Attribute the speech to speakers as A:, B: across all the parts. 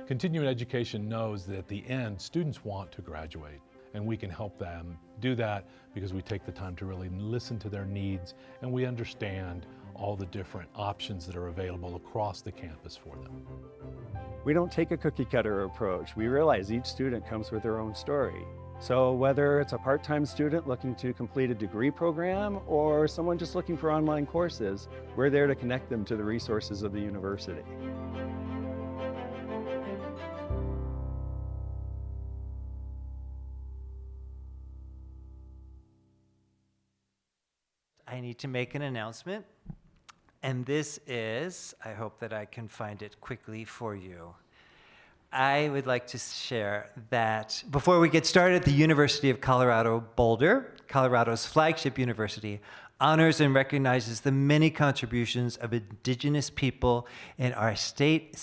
A: Continuing education knows that at the end, students want to graduate, and we can help them do that because we take the time to really listen to their needs and we understand all the different options that are available across the campus for them.
B: We don't take a cookie cutter approach. We realize each student comes with their own story. So whether it's a part-time student looking to complete a degree program or someone just looking for online courses, we're there to connect them to the resources of the university.
C: I need to make an announcement, and this is, I hope that I can find it quickly for you. I would like to share that before we get started, the University of Colorado Boulder, Colorado's flagship university, honors and recognizes the many contributions of Indigenous people in our state.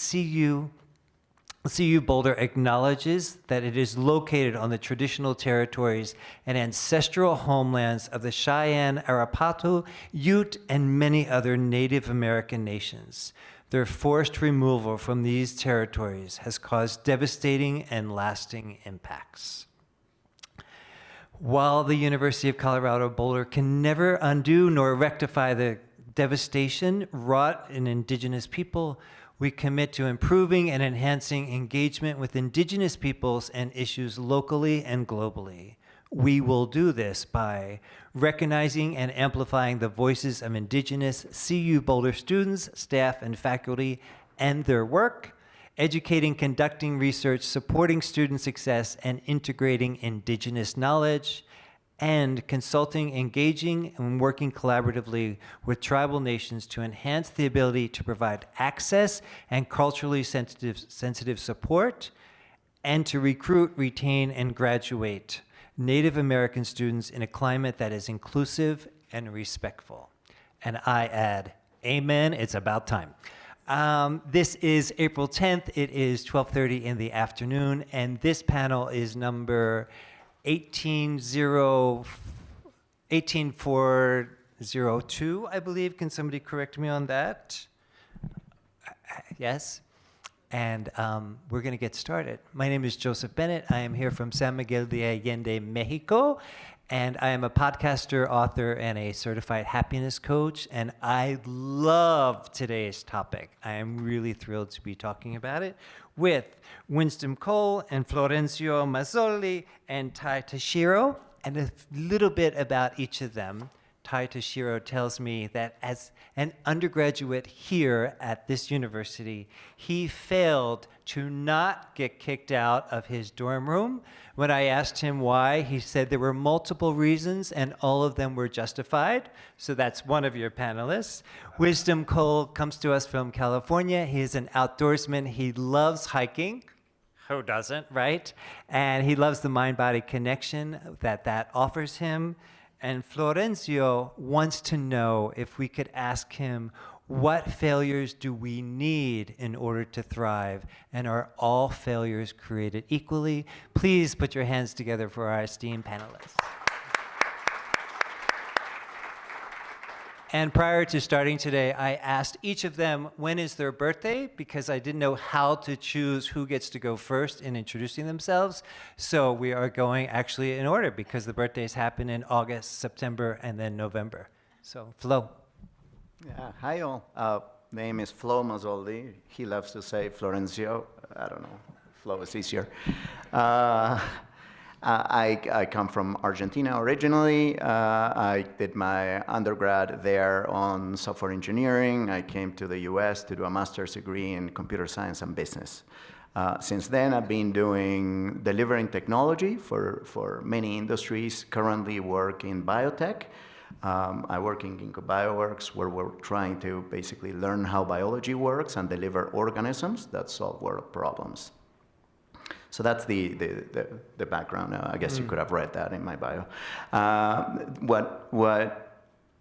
C: CU Boulder acknowledges that it is located on the traditional territories and ancestral homelands of the Cheyenne, Arapaho, Ute, and many other Native American nations. Their forced removal from these territories has caused devastating and lasting impacts. While the University of Colorado Boulder can never undo nor rectify the devastation wrought in Indigenous people, we commit to improving and enhancing engagement with Indigenous peoples and issues locally and globally. We will do this by recognizing and amplifying the voices of Indigenous CU Boulder students, staff, and faculty and their work, educating, conducting research, supporting student success, and integrating Indigenous knowledge, and consulting, engaging, and working collaboratively with tribal nations to enhance the ability to provide access and culturally sensitive support, and to recruit, retain, and graduate Native American students in a climate that is inclusive and respectful. And I add, amen, it's about time. This is April 10th. It is 12:30 in the afternoon, and this panel is number 18402, I believe. Can somebody correct me on that? Yes? And we're going to get started. My name is Joseph Bennett. I am here from San Miguel de Allende, Mexico. And I am a podcaster, author, and a certified happiness coach. And I love today's topic. I am really thrilled to be talking about it with Winston Cole and Florencio Mazzoli and Tai Tashiro. And a little bit about each of them. Tai Tashiro tells me that as an undergraduate here at this university, he failed to not get kicked out of his dorm room. When I asked him why, he said there were multiple reasons and all of them were justified. So that's one of your panelists. Wisdom Cole comes to us from California. He is an outdoorsman. He loves hiking. Who doesn't, right? And he loves the mind-body connection that offers him. And Florencio wants to know if we could ask him, what failures do we need in order to thrive? And are all failures created equally? Please put your hands together for our esteemed panelists. And prior to starting today, I asked each of them when is their birthday, because I didn't know how to choose who gets to go first in introducing themselves. So we are going actually in order because the birthdays happen in August, September, and then November. So Flo.
D: Yeah, hi all. Name is Flo Mazzoldi. He loves to say Florencio. I don't know. Flo is easier. I come from Argentina originally. I did my undergrad there on software engineering. I came to the US to do a master's degree in computer science and business. Since then, I've been delivering technology for many industries, currently work in biotech. I work in Ginkgo Bioworks, where we're trying to basically learn how biology works and deliver organisms that solve world problems. So that's the background. I guess you could have read that in my bio. What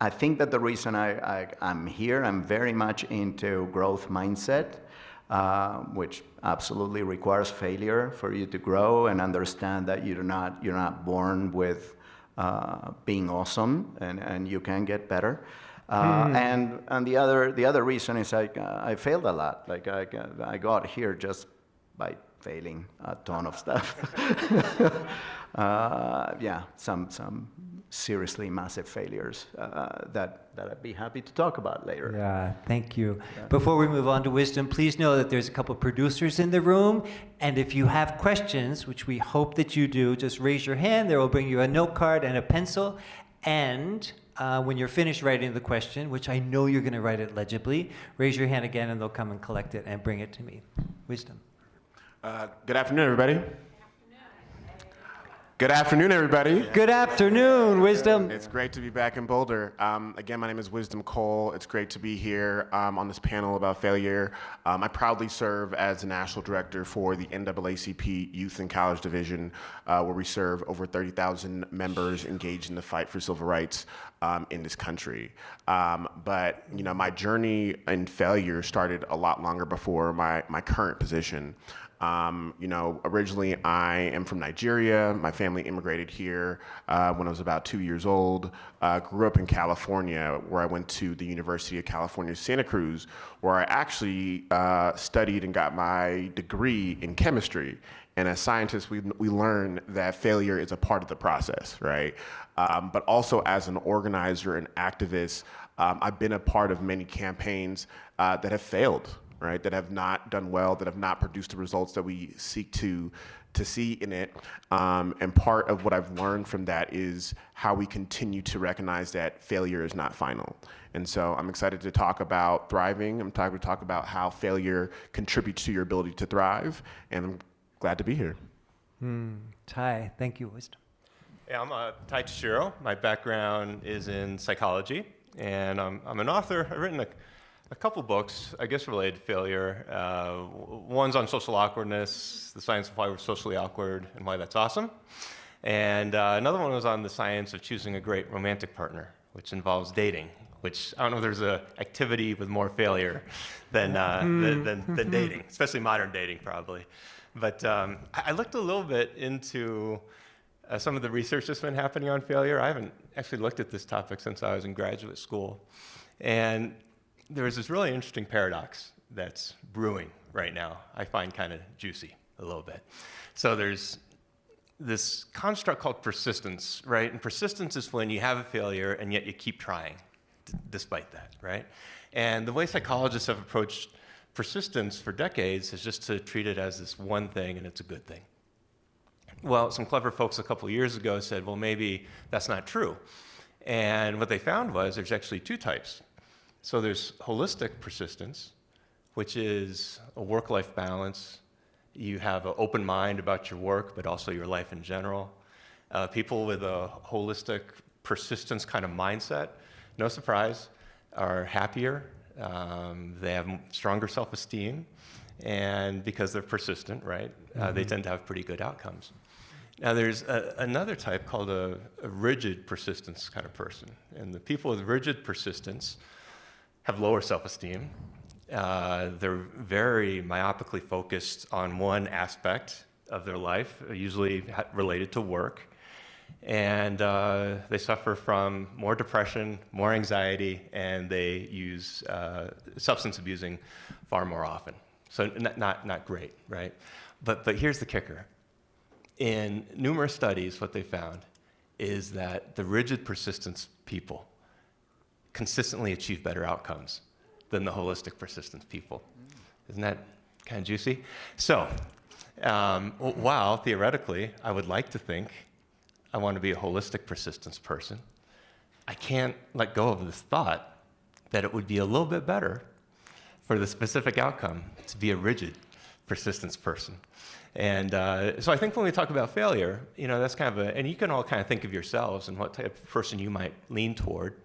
D: I think that the reason I'm here, I'm very much into growth mindset, which absolutely requires failure for you to grow and understand that you're not born with being awesome, and you can get better. And the other reason is I failed a lot. Like I got here just by failing a ton of stuff. Yeah, some seriously massive failures that I'd be happy to talk about later.
C: Yeah, thank you. Before we move on to wisdom, please know that there's a couple producers in the room, and if you have questions, which we hope that you do, just raise your hand. They will bring you a note card and a pencil, and when you're finished writing the question, which I know you're going to write it legibly, raise your hand again, and they'll come and collect it and bring it to me. Wisdom.
E: Good afternoon, everybody. Good afternoon, everybody.
C: Good afternoon, Wisdom.
E: It's great to be back in Boulder. Again, my name is Wisdom Cole. It's great to be here on this panel about failure. I proudly serve as the National Director for the NAACP Youth and College Division, where we serve over 30,000 members engaged in the fight for civil rights in this country. But you know, my journey in failure started a lot longer before my current position. You know, originally I am from Nigeria. My family immigrated here when I was about 2 years old. Grew up in California, where I went to the University of California, Santa Cruz, where I actually studied and got my degree in chemistry. And as scientists, we learn that failure is a part of the process, right? But also as an organizer and activist, I've been a part of many campaigns that have failed, right, that have not done well, that have not produced the results that we seek to see in it. And part of what I've learned from that is how we continue to recognize that failure is not final. And so I'm excited to talk about thriving. I'm excited to talk about how failure contributes to your ability to thrive. And I'm glad to be here.
C: Ty, thank you, Wisdom.
F: Yeah, I'm Ty Tashiro. My background is in psychology, and I'm an author. I've written a couple books, I guess, related to failure. One's on social awkwardness, the science of why we're socially awkward and why that's awesome. And another one was on the science of choosing a great romantic partner, which involves dating, which I don't know if there's an activity with more failure than dating, especially modern dating, probably. But I looked a little bit into some of the research that's been happening on failure. I haven't actually looked at this topic since I was in graduate school. And there's this really interesting paradox that's brewing right now. I find kind of juicy a little bit. So there's this construct called persistence, right? And persistence is when you have a failure and yet you keep trying despite that, right? And the way psychologists have approached persistence for decades is just to treat it as this one thing and it's a good thing. Well, some clever folks a couple years ago said, well, maybe that's not true. And what they found was there's actually two types. So there's holistic persistence, which is a work-life balance. You have an open mind about your work, but also your life in general. People with a holistic persistence kind of mindset, no surprise, are happier. They have stronger self-esteem. And because they're persistent, right, they tend to have pretty good outcomes. Now there's another type called a rigid persistence kind of person. And the people with rigid persistence have lower self-esteem. They're very myopically focused on one aspect of their life, usually related to work. And they suffer from more depression, more anxiety, and they use substance abusing far more often. So not great, right? But here's the kicker. In numerous studies, what they found is that the rigid persistence people consistently achieve better outcomes than the holistic persistence people. Isn't that kind of juicy? So, while theoretically, I would like to think I want to be a holistic persistence person, I can't let go of this thought that it would be a little bit better for the specific outcome to be a rigid persistence person. And so I think when we talk about failure, you know, that's kind of and you can all kind of think of yourselves and what type of person you might lean toward.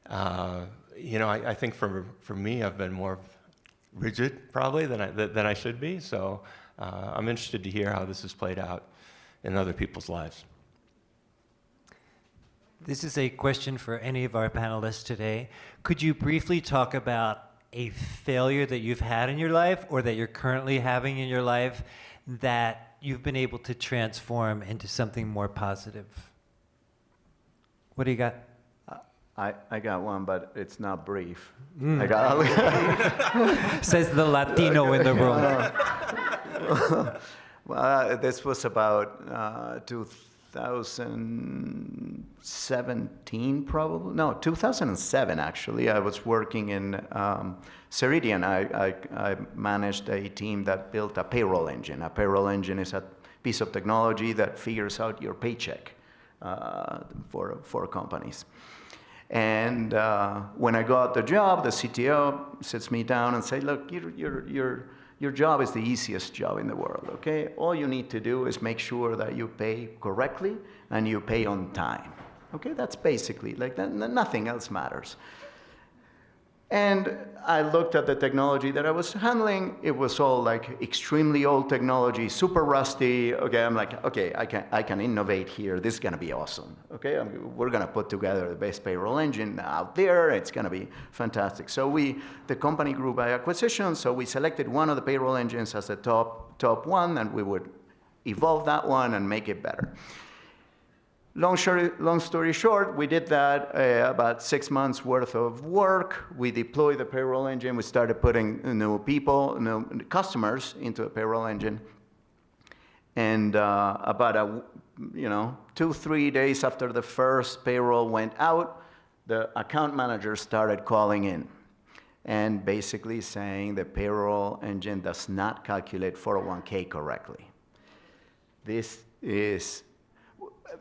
F: You know, I think for me, I've been more rigid probably than I should be. So I'm interested to hear how this has played out in other people's lives.
C: This is a question for any of our panelists today. Could you briefly talk about a failure that you've had in your life or that you're currently having in your life that you've been able to transform into something more positive? What do you got?
D: I got one, but it's not brief.
C: Says the Latino in the room.
D: Well, this was about 2017, probably. No, 2007, actually. I was working in Ceridian. I managed a team that built a payroll engine. A payroll engine is a piece of technology that figures out your paycheck for companies. And when I got the job, the CTO sits me down and says, look, your job is the easiest job in the world, okay? All you need to do is make sure that you pay correctly and you pay on time, okay? That's basically, like, nothing else matters. And I looked at the technology that I was handling. It was all like extremely old technology, super rusty. Okay, I'm like, okay, I can innovate here. This is gonna be awesome. Okay, we're gonna put together the best payroll engine out there. It's gonna be fantastic. So the company grew by acquisition. So we selected one of the payroll engines as the top one, and we would evolve that one and make it better. Long story short, we did that, about 6 months worth of work. We deployed the payroll engine. We started putting new customers into the payroll engine. And about 2-3 days after the first payroll went out, the account manager started calling in and basically saying the payroll engine does not calculate 401k correctly. This is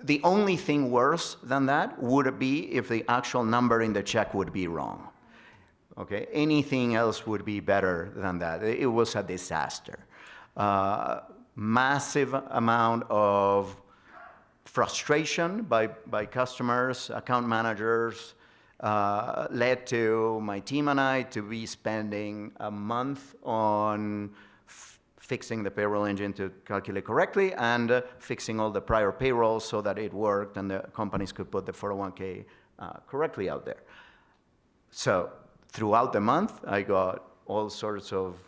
D: the only thing worse than that would be if the actual number in the check would be wrong. Okay, anything else would be better than that. It was a disaster. Massive amount of frustration by customers, account managers, led to my team and I to be spending a month on fixing the payroll engine to calculate correctly and fixing all the prior payrolls so that it worked and the companies could put the 401k correctly out there. So throughout the month, I got all sorts of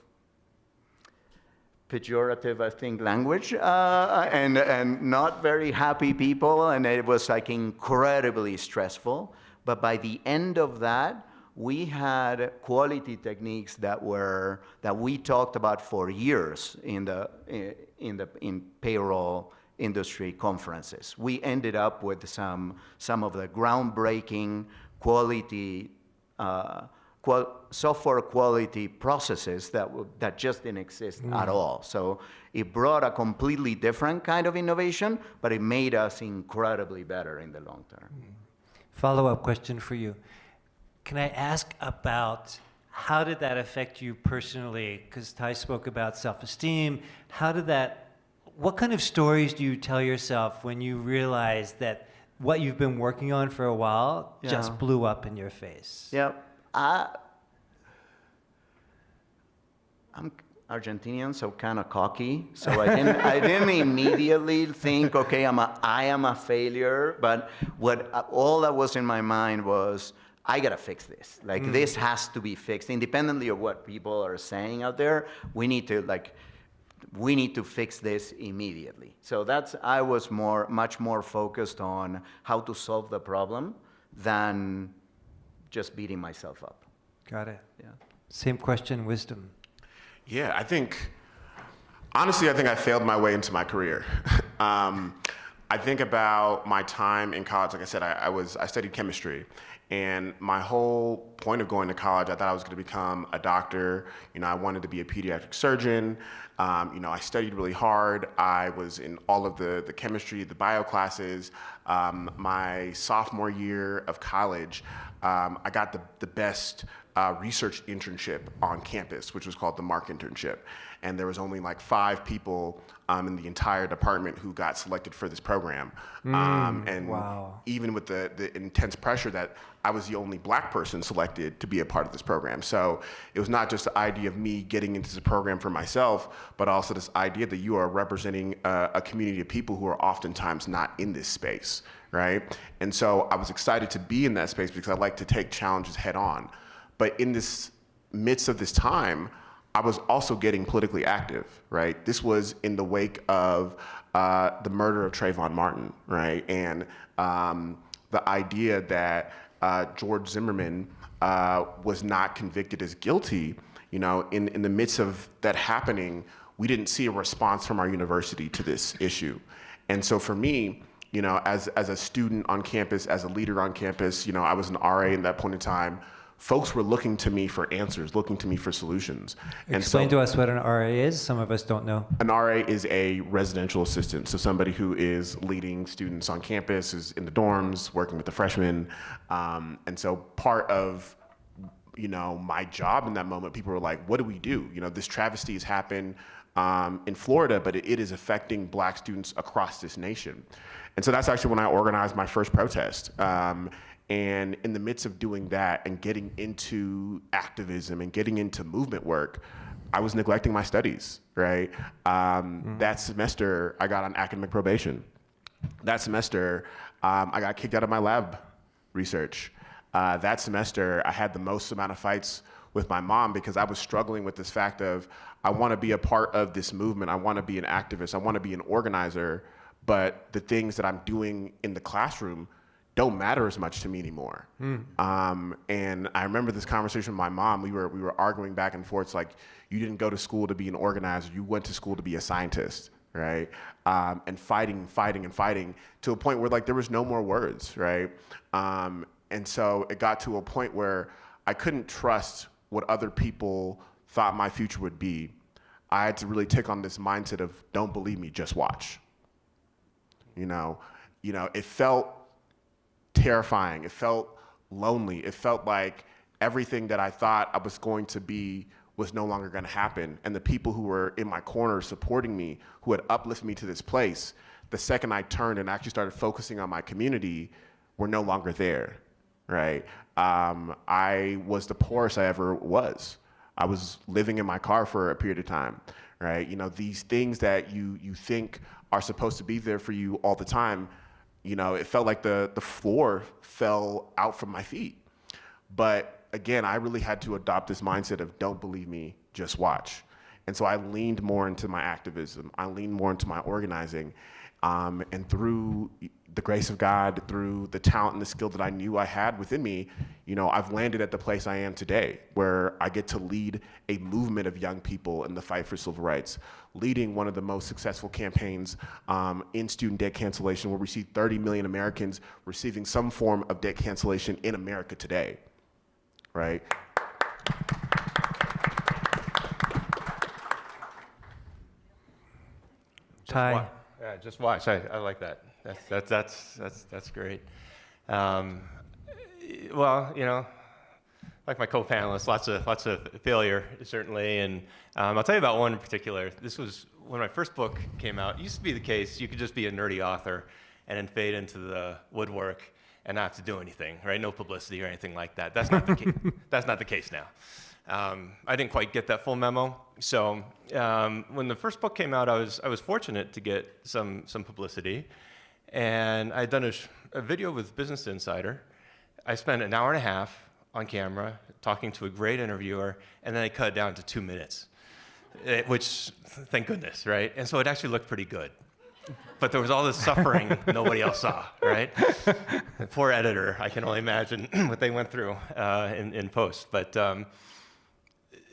D: pejorative, I think, language and not very happy people, and it was like incredibly stressful. But by the end of that, we had quality techniques that we talked about for years in payroll industry conferences. We ended up with some of the groundbreaking quality software quality processes that just didn't exist at all. So it brought a completely different kind of innovation, but it made us incredibly better in the long term.
C: Follow-up question for you. Can I ask about how did that affect you personally? Because Ty spoke about self-esteem. What kind of stories do you tell yourself when you realize that what you've been working on for a while just blew up in your face?
D: Yeah, I'm Argentinian, so kind of cocky. So I didn't immediately think, okay, I am a failure. But all that was in my mind was, I gotta fix this. Like this has to be fixed, independently of what people are saying out there. We need to fix this immediately. So I was much more focused on how to solve the problem than just beating myself up.
C: Got it.
D: Yeah.
C: Same question, Wisdom.
E: Yeah, honestly, I think I failed my way into my career. I think about my time in college. Like I said, I studied chemistry. And my whole point of going to college, I thought I was going to become a doctor. I wanted to be a pediatric surgeon. I studied really hard. I was in all of the chemistry, the bio classes. My sophomore year of college, I got the best research internship on campus, which was called the MARC internship. And there was only like 5 people in the entire department who got selected for this program. And
C: wow.
E: Even with the intense pressure that I was the only black person selected to be a part of this program. So it was not just the idea of me getting into the program for myself, but also this idea that you are representing a community of people who are oftentimes not in this space, right? And so I was excited to be in that space because I like to take challenges head on. But in this midst of this time, I was also getting politically active, right? This was in the wake of the murder of Trayvon Martin, right? And the idea that George Zimmerman was not convicted as guilty, in the midst of that happening, we didn't see a response from our university to this issue. And so for me, as a student on campus, as a leader on campus, I was an RA in that point in time. Folks were looking to me for answers, looking to me for solutions.
C: Explain to us what an RA is. Some of us don't know.
E: An RA is a residential assistant, so somebody who is leading students on campus, is in the dorms, working with the freshmen. And so part of my job in that moment, people were like, what do we do? This travesty has happened in Florida, but it is affecting Black students across this nation. And so that's actually when I organized my first protest. And in the midst of doing that and getting into activism and getting into movement work, I was neglecting my studies, right? That semester, I got on academic probation. That semester, I got kicked out of my lab research. That semester, I had the most amount of fights with my mom because I was struggling with this fact of, I want to be a part of this movement. I want to be an activist. I want to be an organizer. But the things that I'm doing in the classroom don't matter as much to me anymore. And I remember this conversation with my mom. We were arguing back and forth. It's like, you didn't go to school to be an organizer. You went to school to be a scientist, right? And fighting to a point where there was no more words, right? And so it got to a point where I couldn't trust what other people thought my future would be. I had to really take on this mindset of, don't believe me, just watch. It felt terrifying. It felt lonely. It felt like everything that I thought I was going to be was no longer going to happen. And the people who were in my corner supporting me, who had uplifted me to this place, the second I turned and actually started focusing on my community, were no longer there, right? I was the poorest I ever was. I was living in my car for a period of time, right? These things that you think are supposed to be there for you all the time, it felt like the floor fell out from my feet. But again, I really had to adopt this mindset of, don't believe me, just watch. And so I leaned more into my activism. I leaned more into my organizing. And through the grace of God, through the talent and the skill that I knew I had within me, I've landed at the place I am today, where I get to lead a movement of young people in the fight for civil rights, leading one of the most successful campaigns in student debt cancellation, where we see 30 million Americans receiving some form of debt cancellation in America today, right?
C: Ty.
F: Yeah, just watch. I like that. That's great. Well, like my co-panelists, lots of failure certainly, and I'll tell you about one in particular. This was when my first book came out. It used to be the case you could just be a nerdy author and then fade into the woodwork and not have to do anything, right? No publicity or anything like that. That's not the case. That's not the case now. I didn't quite get that full memo. So when the first book came out, I was fortunate to get some publicity, and I'd done a video with Business Insider. I spent an hour and a half on camera talking to a great interviewer, and then I cut it down to 2 minutes, which, thank goodness, right? And so it actually looked pretty good. But there was all this suffering nobody else saw, right? The poor editor, I can only imagine what they went through in post. But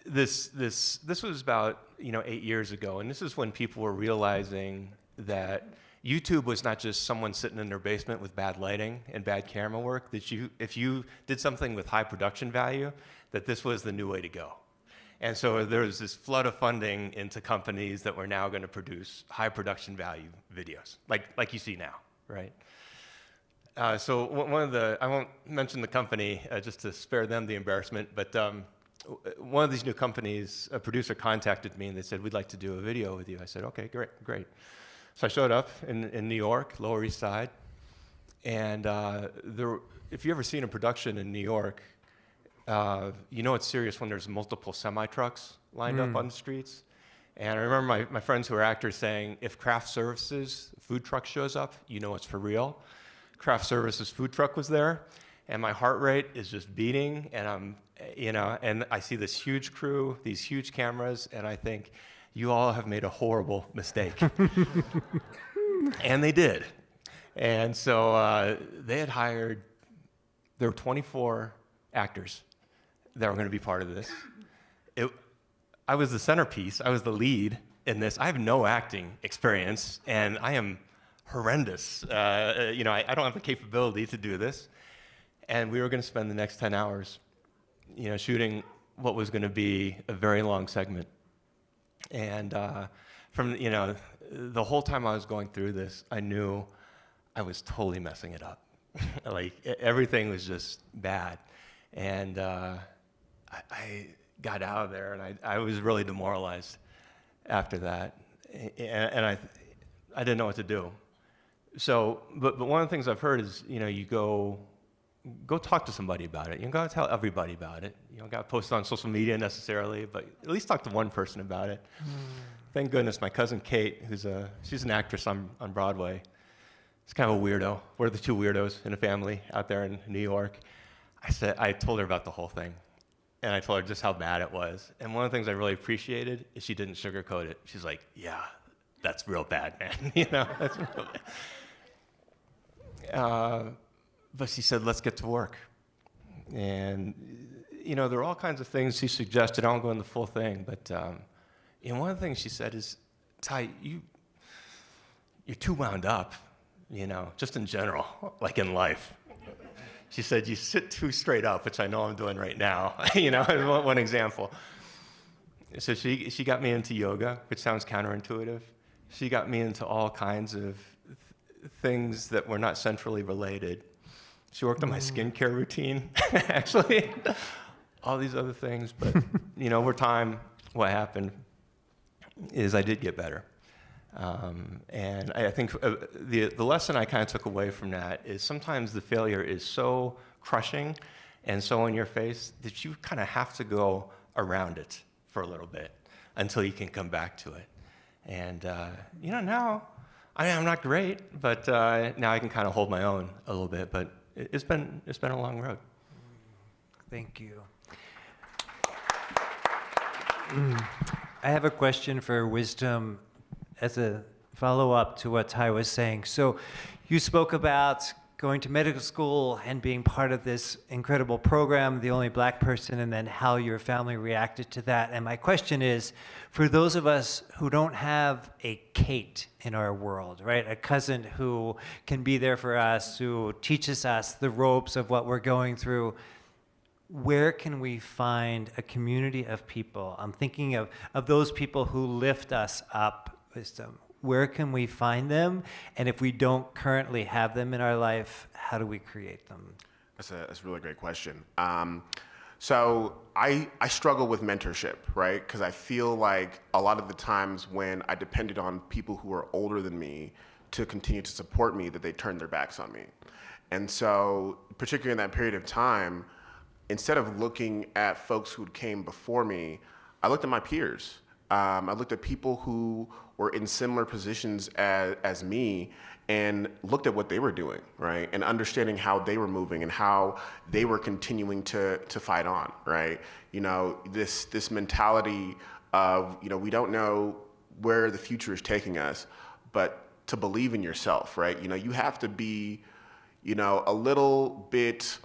F: this was about 8 years ago, and this is when people were realizing that YouTube was not just someone sitting in their basement with bad lighting and bad camera work. That if you did something with high production value, that this was the new way to go. And so there was this flood of funding into companies that were now going to produce high production value videos, like you see now, right? So one of I won't mention the company just to spare them the embarrassment, but one of these new companies, a producer contacted me and they said, we'd like to do a video with you. I said, okay, great. So I showed up in New York, Lower East Side, and if you've ever seen a production in New York, it's serious when there's multiple semi-trucks lined up on the streets. And I remember my friends who are actors saying, if Craft Services food truck shows up, it's for real. Craft Services food truck was there, and my heart rate is just beating, and and I see this huge crew, these huge cameras, and I think, you all have made a horrible mistake. And they did. And so they had hired, there were 24 actors that were going to be part of this. I was the centerpiece, I was the lead, in this. I have no acting experience, and I am horrendous. I don't have the capability to do this. And we were going to spend the next 10 hours, shooting what was going to be a very long segment. And from the whole time I was going through this, I knew I was totally messing it up. Like everything was just bad. And I got out of there, and I was really demoralized after that. And I didn't know what to do. So, but one of the things I've heard is, you go talk to somebody about it. You don't got to tell everybody about it. You don't got to post it on social media necessarily, but at least talk to one person about it. Thank goodness my cousin Kate, she's an actress on Broadway. She's kind of a weirdo. We're the two weirdos in a family out there in New York. I told her about the whole thing, and I told her just how bad it was. And one of the things I really appreciated is she didn't sugarcoat it. She's like, yeah, that's real bad, man. That's real bad. But she said, let's get to work. And, there are all kinds of things she suggested. I won't go into the full thing, but one of the things she said is, Ty, you're too wound up, just in general, like in life. She said, you sit too straight up, which I know I'm doing right now, one example. So she got me into yoga, which sounds counterintuitive. She got me into all kinds of things that were not centrally related. She worked on my skincare routine, actually, all these other things. But, over time, what happened is I did get better. And I think the lesson I kind of took away from that is sometimes the failure is so crushing and so in your face that you kind of have to go around it for a little bit until you can come back to it. And, now I'm not great, but now I can kind of hold my own a little bit. But it's been a long road.
C: Thank you. I have a question for Wisdom as a follow-up to what Ty was saying. So you spoke about going to medical school and being part of this incredible program, the only black person, and then how your family reacted to that. And my question is, for those of us who don't have a Kate in our world, right? A cousin who can be there for us, who teaches us the ropes of what we're going through, where can we find a community of people? I'm thinking of those people who lift us up, Wisdom. Where can we find them? And if we don't currently have them in our life, how do we create them?
E: That's a really great question. So I struggle with mentorship, right? Because I feel like a lot of the times when I depended on people who were older than me to continue to support me, that they turned their backs on me. And so, particularly in that period of time, instead of looking at folks who came before me, I looked at my peers. I looked at people who were in similar positions as me and looked at what they were doing, right? And understanding how they were moving and how they were continuing to fight on, right? This mentality of, we don't know where the future is taking us, but to believe in yourself, right? You have to be, a little bit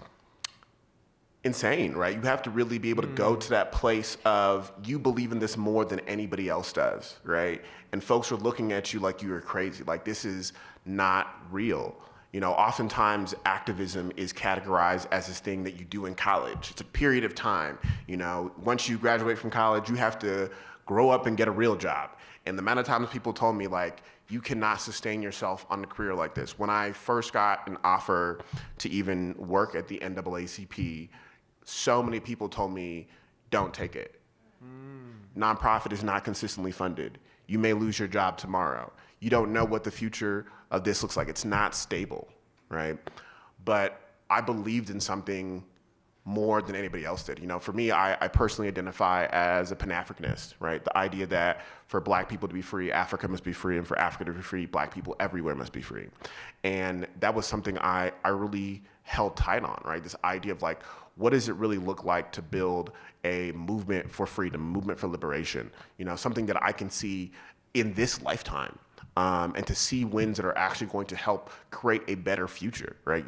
E: insane, right? You have to really be able to go to that place of you believe in this more than anybody else does, right? And folks are looking at you like you are crazy, like this is not real. Oftentimes activism is categorized as this thing that you do in college. It's a period of time. Once you graduate from college, you have to grow up and get a real job. And the amount of times people told me, like, you cannot sustain yourself on a career like this. When I first got an offer to even work at the NAACP, so many people told me, don't take it. Nonprofit is not consistently funded. You may lose your job tomorrow. You don't know what the future of this looks like. It's not stable, right? But I believed in something more than anybody else did. For me, I personally identify as a Pan-Africanist, right? The idea that for black people to be free, Africa must be free, and for Africa to be free, black people everywhere must be free. And that was something I really held tight on, right? This idea of like, what does it really look like to build a movement for freedom, movement for liberation? Something that I can see in this lifetime, and to see wins that are actually going to help create a better future, right?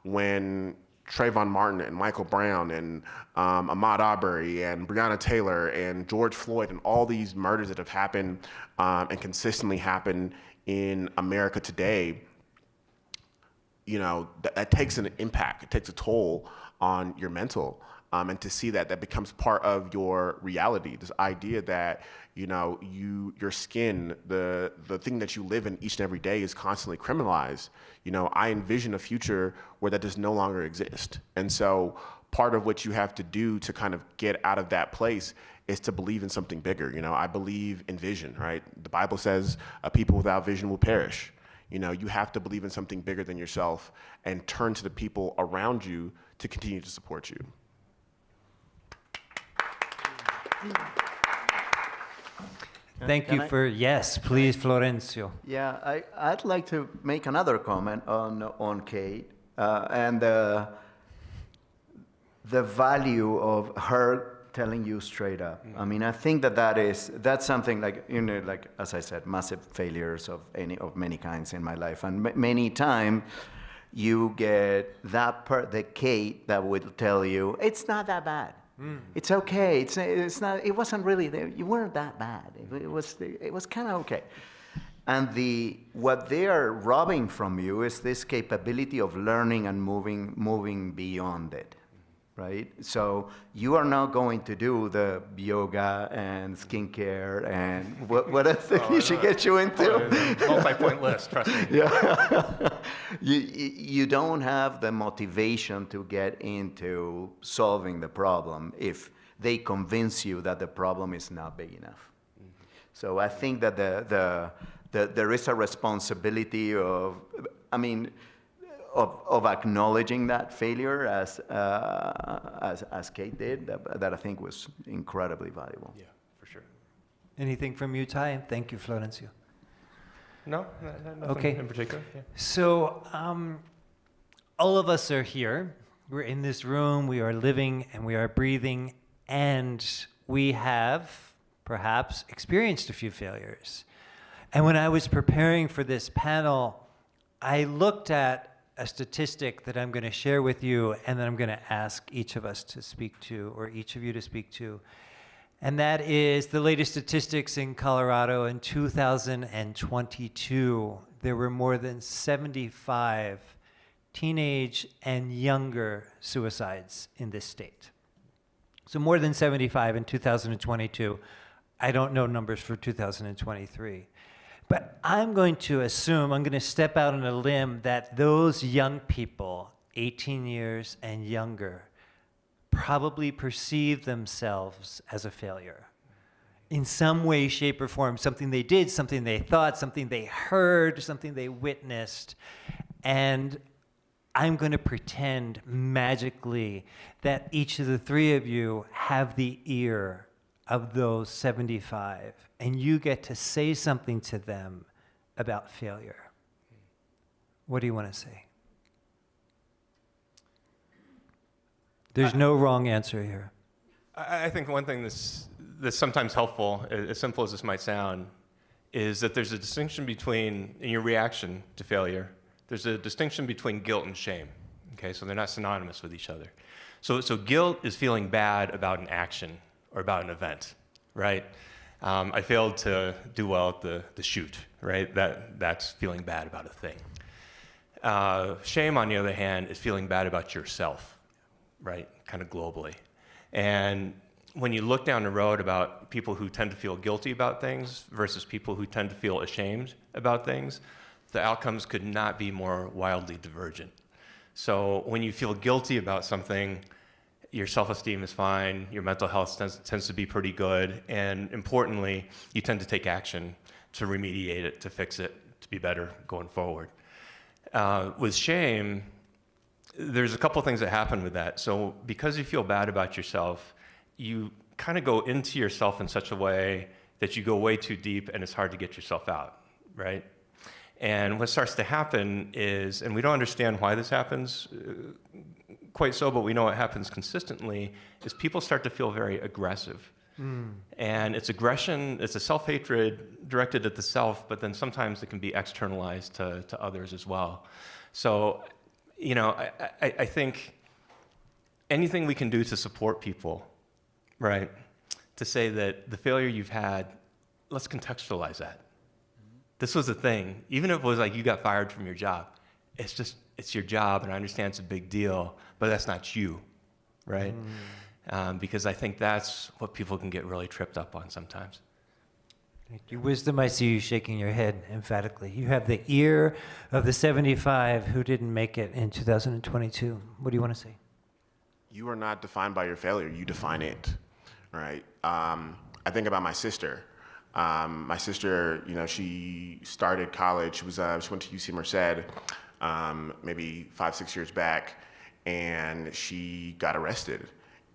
E: When Trayvon Martin and Michael Brown and Ahmaud Arbery and Breonna Taylor and George Floyd and all these murders that have happened and consistently happen in America today, you know, that takes an impact. It takes a toll on your mental. And to see that becomes part of your reality. This idea that, you know, your skin, the thing that you live in each and every day is constantly criminalized. You know, I envision a future where that does no longer exist. And so part of what you have to do to kind of get out of that place is to believe in something bigger. You know, I believe in vision, right? The Bible says a people without vision will perish. You know, you have to believe in something bigger than yourself and turn to the people around you to continue to support you.
C: Thank you for, yes, please, Florencio.
D: Yeah, I'd like to make another comment on Kate and the value of her telling you straight up. I mean, I think that's something like, you know, like as I said, massive failures of many kinds in my life, and many times you get the Kate that will tell you it's not that bad. It's okay. It's not. It wasn't really there. You weren't that bad. It was kind of okay. And what they are robbing from you is this capability of learning and moving beyond it, right? So you are not going to do the yoga and skincare and what else he should get you into?
F: Multi-point list, trust me.
D: Yeah. You don't have the motivation to get into solving the problem if they convince you that the problem is not big enough. So I think that there is a responsibility of acknowledging that failure as Kate did, that I think was incredibly valuable.
F: Yeah, for sure.
C: Anything from you, Ty? Thank you, Florencio.
F: No, nothing
C: Okay.
F: in particular. Yeah.
C: So all of us are here. We're in this room. We are living and we are breathing. And we have perhaps experienced a few failures. And when I was preparing for this panel, I looked at a statistic that I'm going to share with you and then I'm going to ask each of us to speak to, or each of you to speak to. And that is the latest statistics in Colorado in 2022. There were more than 75 teenage and younger suicides in this state. So more than 75 in 2022. I don't know numbers for 2023. But I'm going to step out on a limb that those young people, 18 years and younger, probably perceive themselves as a failure. In some way, shape, or form, something they did, something they thought, something they heard, something they witnessed. And I'm going to pretend magically that each of the three of you have the ear of those 75, and you get to say something to them about failure. What do you want to say? There's no wrong answer here.
F: I think one thing that's sometimes helpful, as simple as this might sound, is that there's a distinction between, in your reaction to failure, there's a distinction between guilt and shame. Okay, so they're not synonymous with each other. So guilt is feeling bad about an action or about an event, right? I failed to do well at the shoot, right? That's feeling bad about a thing. Shame, on the other hand, is feeling bad about yourself, right? Kind of globally. And when you look down the road about people who tend to feel guilty about things versus people who tend to feel ashamed about things, the outcomes could not be more wildly divergent. So when you feel guilty about something, your self-esteem is fine, your mental health tends to be pretty good, and importantly, you tend to take action to remediate it, to fix it, to be better going forward. With shame, there's a couple things that happen with that. So because you feel bad about yourself, you kind of go into yourself in such a way that you go way too deep and it's hard to get yourself out, right? And what starts to happen is, and we don't understand why this happens quite so, but we know it happens consistently, is people start to feel very aggressive. And it's aggression, it's a self-hatred directed at the self, but then sometimes it can be externalized to others as well. So, you know, I think anything we can do to support people, right? To say that the failure you've had, let's contextualize that. This was a thing. Even if it was like you got fired from your job, it's your job, and I understand it's a big deal, but that's not you, right? Because I think that's what people can get really tripped up on sometimes.
C: Thank you. Wisdom, I see you shaking your head emphatically. You have the ear of the 75 who didn't make it in 2022. What do you want to say?
E: You are not defined by your failure. You define it, right? I think about my sister. My sister, she started college. She went to UC Merced maybe 5-6 years back, and she got arrested.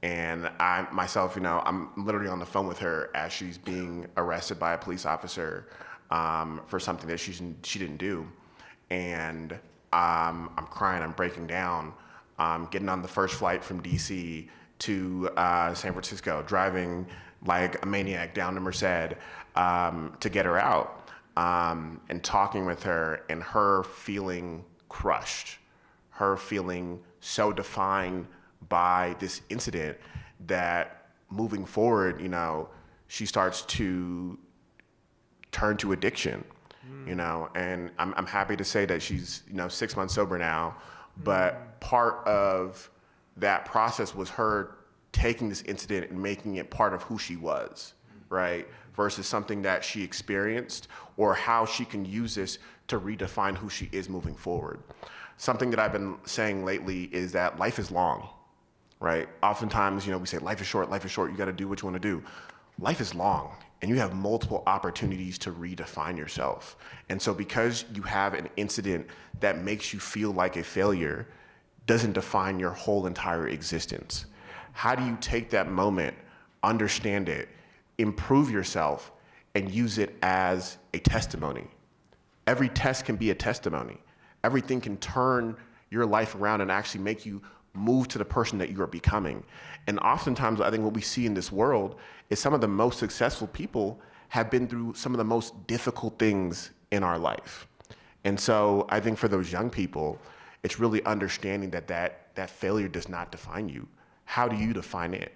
E: And I myself, I'm literally on the phone with her as she's being arrested by a police officer for something that she didn't do. And I'm crying, I'm breaking down, getting on the first flight from DC to San Francisco, driving like a maniac down to Merced to get her out, and talking with her, and her feeling crushed, her feeling so defined by this incident that moving forward, she starts to turn to addiction, and I'm happy to say that she's, 6 months sober now, but part of that process was her taking this incident and making it part of who she was, right? Versus something that she experienced, or how she can use this to redefine who she is moving forward. Something that I've been saying lately is that life is long. Right? Oftentimes, we say life is short, you got to do what you want to do. Life is long, and you have multiple opportunities to redefine yourself. And so because you have an incident that makes you feel like a failure, doesn't define your whole entire existence. How do you take that moment, understand it, improve yourself, and use it as a testimony? Every test can be a testimony. Everything can turn your life around and actually make you move to the person that you are becoming. And oftentimes, I think what we see in this world is some of the most successful people have been through some of the most difficult things in our life. And so I think for those young people, it's really understanding that failure does not define you. How do you define it?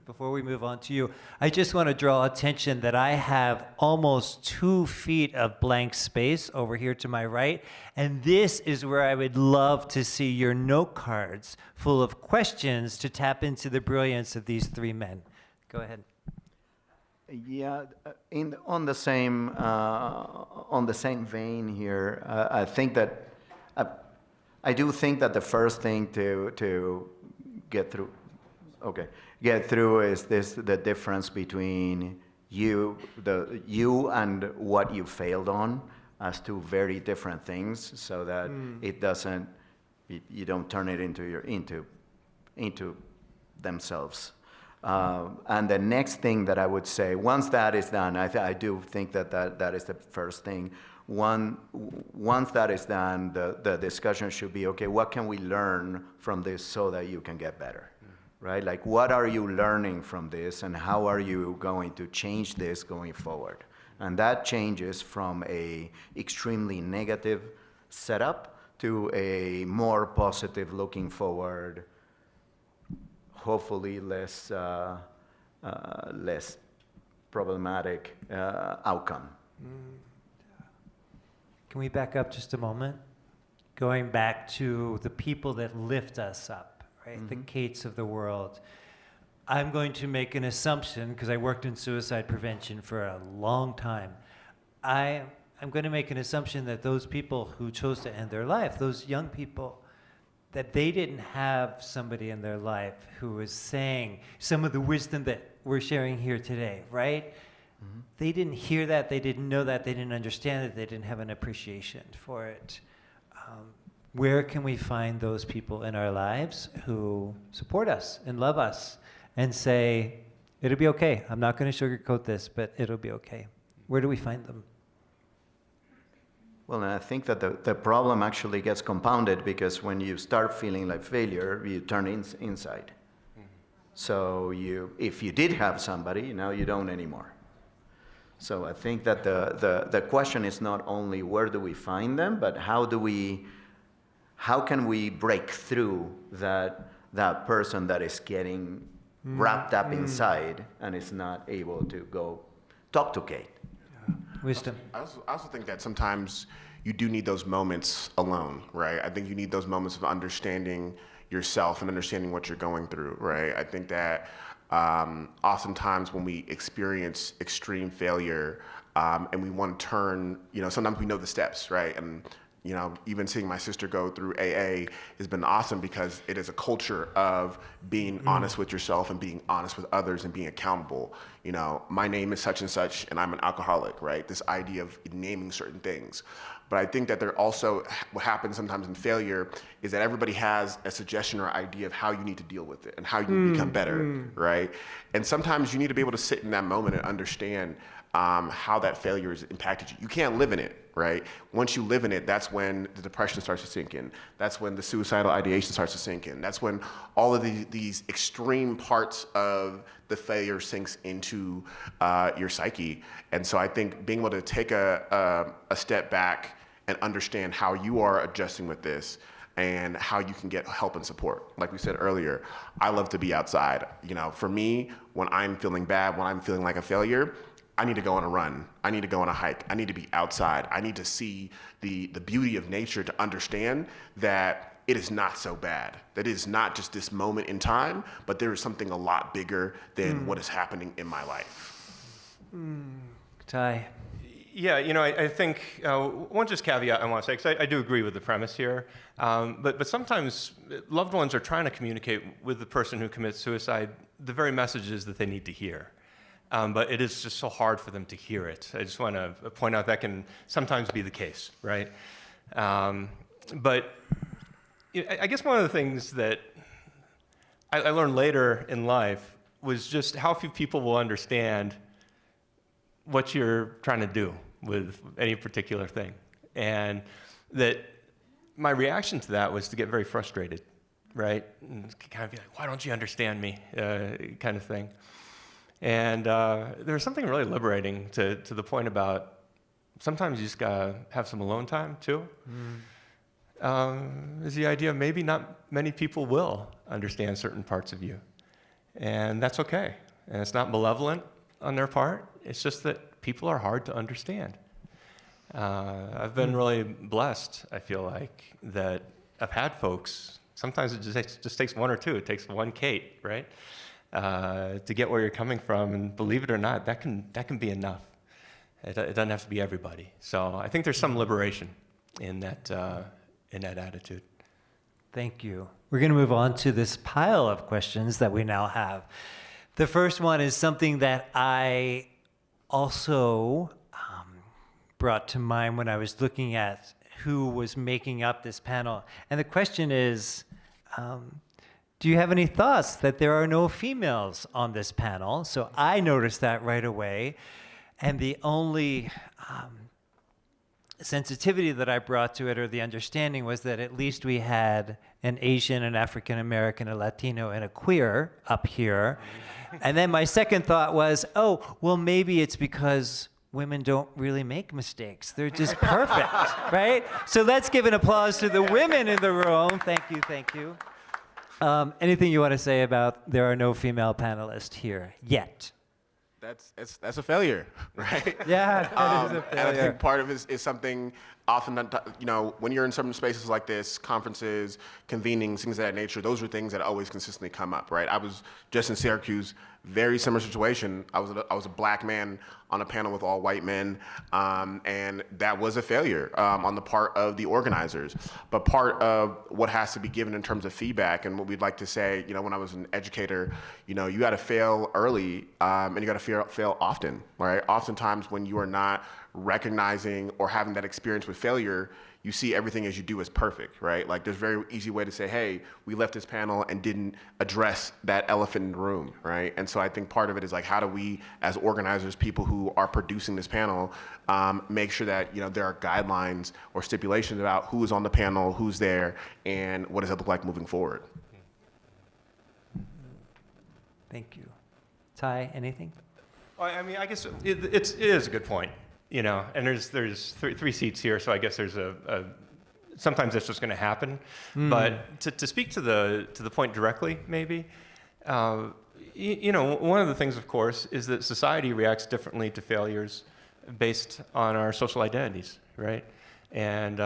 C: Before we move on to you, I just want to draw attention that I have almost 2 feet of blank space over here to my right, and this is where I would love to see your note cards full of questions to tap into the brilliance of these 3 men. Go ahead.
D: Yeah, on the same vein here, I think that I do think that the first thing to get through is the difference between you and what you failed on as 2 very different things, so that you don't turn it into themselves. And the next thing that I would say, once that is done, I do think that is the first thing. Once that is done, the discussion should be, okay, what can we learn from this so that you can get better? Right? Like, what are you learning from this, and how are you going to change this going forward? And that changes from a extremely negative setup to a more positive looking forward, hopefully less problematic outcome.
C: Can we back up just a moment? Going back to the people that lift us up. Right? The Kates of the world. I'm going to make an assumption, because I worked in suicide prevention for a long time. I'm going to make an assumption that those people who chose to end their life, those young people, that they didn't have somebody in their life who was saying some of the wisdom that we're sharing here today, right? They didn't hear that, they didn't know that, they didn't understand it, they didn't have an appreciation for it. Where can we find those people in our lives who support us and love us and say, it'll be okay. I'm not going to sugarcoat this, but it'll be okay. Where do we find them?
D: Well, and I think that the problem actually gets compounded because when you start feeling like failure, you turn inside. So if you did have somebody, now you don't anymore. So I think that the question is not only where do we find them, but how can we break through that that person that is getting wrapped up inside and is not able to go talk to Kate.
C: Wisdom.
E: I also think that sometimes you do need those moments alone, right? I think you need those moments of understanding yourself and understanding what you're going through, right? I think that oftentimes when we experience extreme failure and we want to turn, sometimes we know the steps, right? And even seeing my sister go through AA has been awesome because it is a culture of being honest with yourself and being honest with others and being accountable. My name is such and such and I'm an alcoholic, right? This idea of naming certain things. But I think that there also, what happens sometimes in failure is that everybody has a suggestion or idea of how you need to deal with it and how you become better, right? And sometimes you need to be able to sit in that moment and understand how that failure has impacted you. You can't live in it, right? Once you live in it, that's when the depression starts to sink in. That's when the suicidal ideation starts to sink in. That's when all of these extreme parts of the failure sinks into your psyche. And so I think being able to take a step back and understand how you are adjusting with this and how you can get help and support. Like we said earlier, I love to be outside. For me, when I'm feeling bad, when I'm feeling like a failure, I need to go on a run. I need to go on a hike. I need to be outside. I need to see the beauty of nature to understand that it is not so bad. That it is not just this moment in time, but there is something a lot bigger than what is happening in my life.
C: Ty.
F: Yeah, I think one just caveat I want to say, because I do agree with the premise here, but sometimes loved ones are trying to communicate with the person who commits suicide the very messages that they need to hear. But it is just so hard for them to hear it. I just want to point out that can sometimes be the case, right? But I guess one of the things that I learned later in life was just how few people will understand what you're trying to do with any particular thing. And that my reaction to that was to get very frustrated, right? And kind of be like, why don't you understand me, kind of thing. And there's something really liberating to the point about sometimes you just gotta have some alone time too. Is the idea of maybe not many people will understand certain parts of you. And that's okay. And it's not malevolent on their part. It's just that people are hard to understand. I've been really blessed, I feel like, that I've had folks, sometimes it just takes one or two. It takes one Kate, right? To get where you're coming from, and believe it or not, that can be enough. It doesn't have to be everybody. So I think there's some liberation in that attitude.
C: Thank you. We're going to move on to this pile of questions that we now have. The first one is something that I also brought to mind when I was looking at who was making up this panel. And the question is, do you have any thoughts that there are no females on this panel? So I noticed that right away. And the only sensitivity that I brought to it, or the understanding, was that at least we had an Asian, an African American, a Latino, and a queer up here. And then my second thought was, oh, well, maybe it's because women don't really make mistakes. They're just perfect, right? So let's give an applause to the women in the room. Thank you, thank you. Anything you want to say about there are no female panelists here yet?
E: That's a failure, right?
C: Yeah, that is a failure.
E: And I think part of it is something often, when you're in certain spaces like this, conferences, convenings, things of that nature, those are things that always consistently come up, right? I was just in Syracuse, very similar situation. I was a black man on a panel with all white men, and that was a failure on the part of the organizers. But part of what has to be given in terms of feedback, and what we'd like to say, when I was an educator, you got to fail early, and you got to fail often, right? Oftentimes when you are not recognizing or having that experience with failure, you see everything as you do as perfect, right? Like there's a very easy way to say, hey, we left this panel and didn't address that elephant in the room, right? And so I think part of it is like, how do we, as organizers, people who are producing this panel, make sure that, there are guidelines or stipulations about who is on the panel, who's there, and what does it look like moving forward?
C: Thank you. Ty, anything?
F: I mean, I guess it is a good point, and there's three seats here, so I guess there's sometimes that's just going to happen. But to speak to the point directly, maybe, you know, one of the things, of course, is that society reacts differently to failures based on our social identities, right? And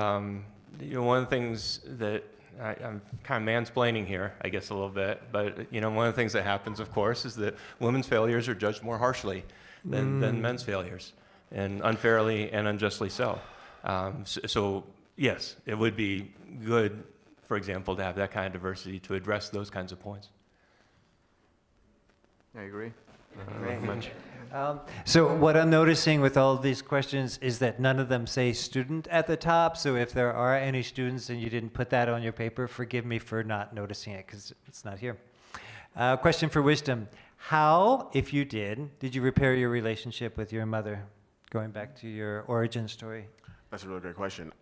F: you know, one of the things that I'm kind of mansplaining here, I guess, a little bit, but you know, one of the things that happens, of course, is that women's failures are judged more harshly than men's failures, and unfairly and unjustly so. So yes, it would be good, for example, to have that kind of diversity to address those kinds of points.
D: I agree.
C: Very much. So what I'm noticing with all of these questions is that none of them say student at the top. So if there are any students and you didn't put that on your paper, forgive me for not noticing it because it's not here. Question for wisdom. How, if you did you repair your relationship with your mother? Going back to your origin story.
E: That's a really great question.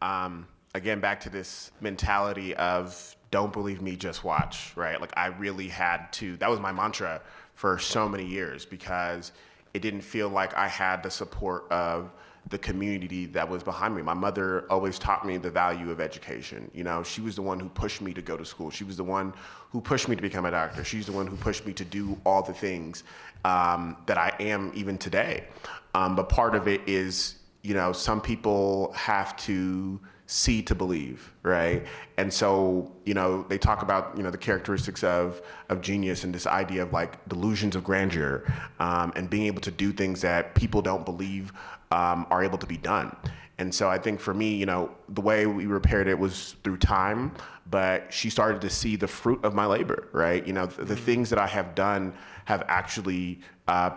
E: Again, back to this mentality of don't believe me, just watch, right? Like I really had to, that was my mantra for so many years because it didn't feel like I had the support of the community that was behind me. My mother always taught me the value of education. You know, she was the one who pushed me to go to school. She was the one who pushed me to become a doctor. She's the one who pushed me to do all the things that I am even today. But part of it is, you know, some people have to see to believe, right? And so, you know, they talk about, you know, the characteristics of genius and this idea of like delusions of grandeur and being able to do things that people don't believe are able to be done. And so I think for me, you know, the way we repaired it was through time, but she started to see the fruit of my labor, right? You know, the things that I have done have actually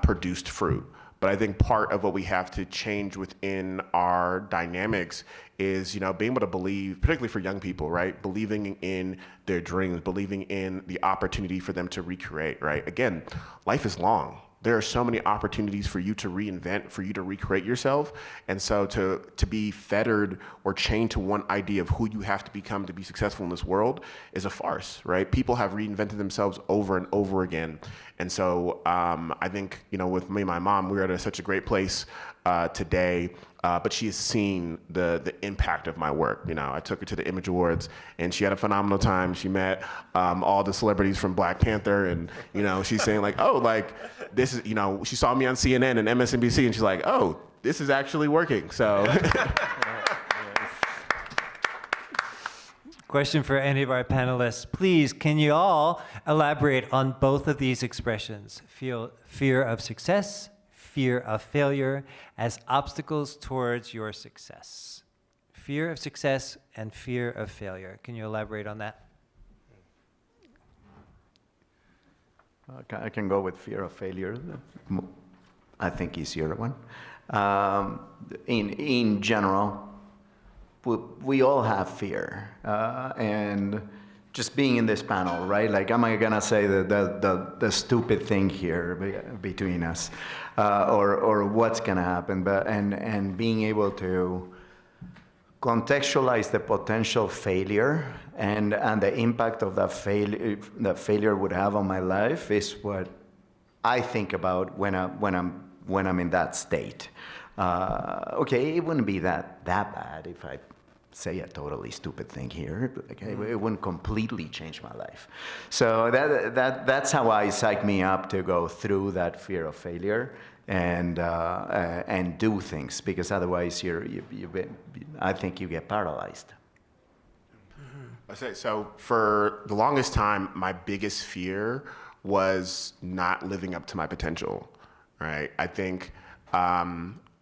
E: produced fruit. But I think part of what we have to change within our dynamics is, you know, being able to believe, particularly for young people, right? Believing in their dreams, believing in the opportunity for them to recreate, right? Again, life is long. There are so many opportunities for you to reinvent, for you to recreate yourself. And so to be fettered or chained to one idea of who you have to become to be successful in this world is a farce, right? People have reinvented themselves over and over again. And so I think, you know, with me and my mom, we're at such a great place today, but she has seen the impact of my work. You know, I took her to the Image Awards and she had a phenomenal time. She met all the celebrities from Black Panther and, you know, she's saying like, oh, like this is, you know, she saw me on CNN and MSNBC and she's like, oh, this is actually working. So.
C: Question for any of our panelists. Please, can you all elaborate on both of these expressions? Fear of success, fear of failure as obstacles towards your success. Fear of success and fear of failure. Can you elaborate on that?
D: I can go with fear of failure. I think easier one. In general, we all have fear, and just being in this panel, right? Like, am I gonna say the stupid thing here between us, or what's gonna happen? But and being able to contextualize the potential failure and the impact of that failure would have on my life is what I think about when I'm in that state. Okay, it wouldn't be that bad if I say a totally stupid thing here. Okay, it wouldn't completely change my life. So that's how I psych me up to go through that fear of failure and do things, because otherwise I think you get paralyzed.
E: I say, so for the longest time, my biggest fear was not living up to my potential, right? I think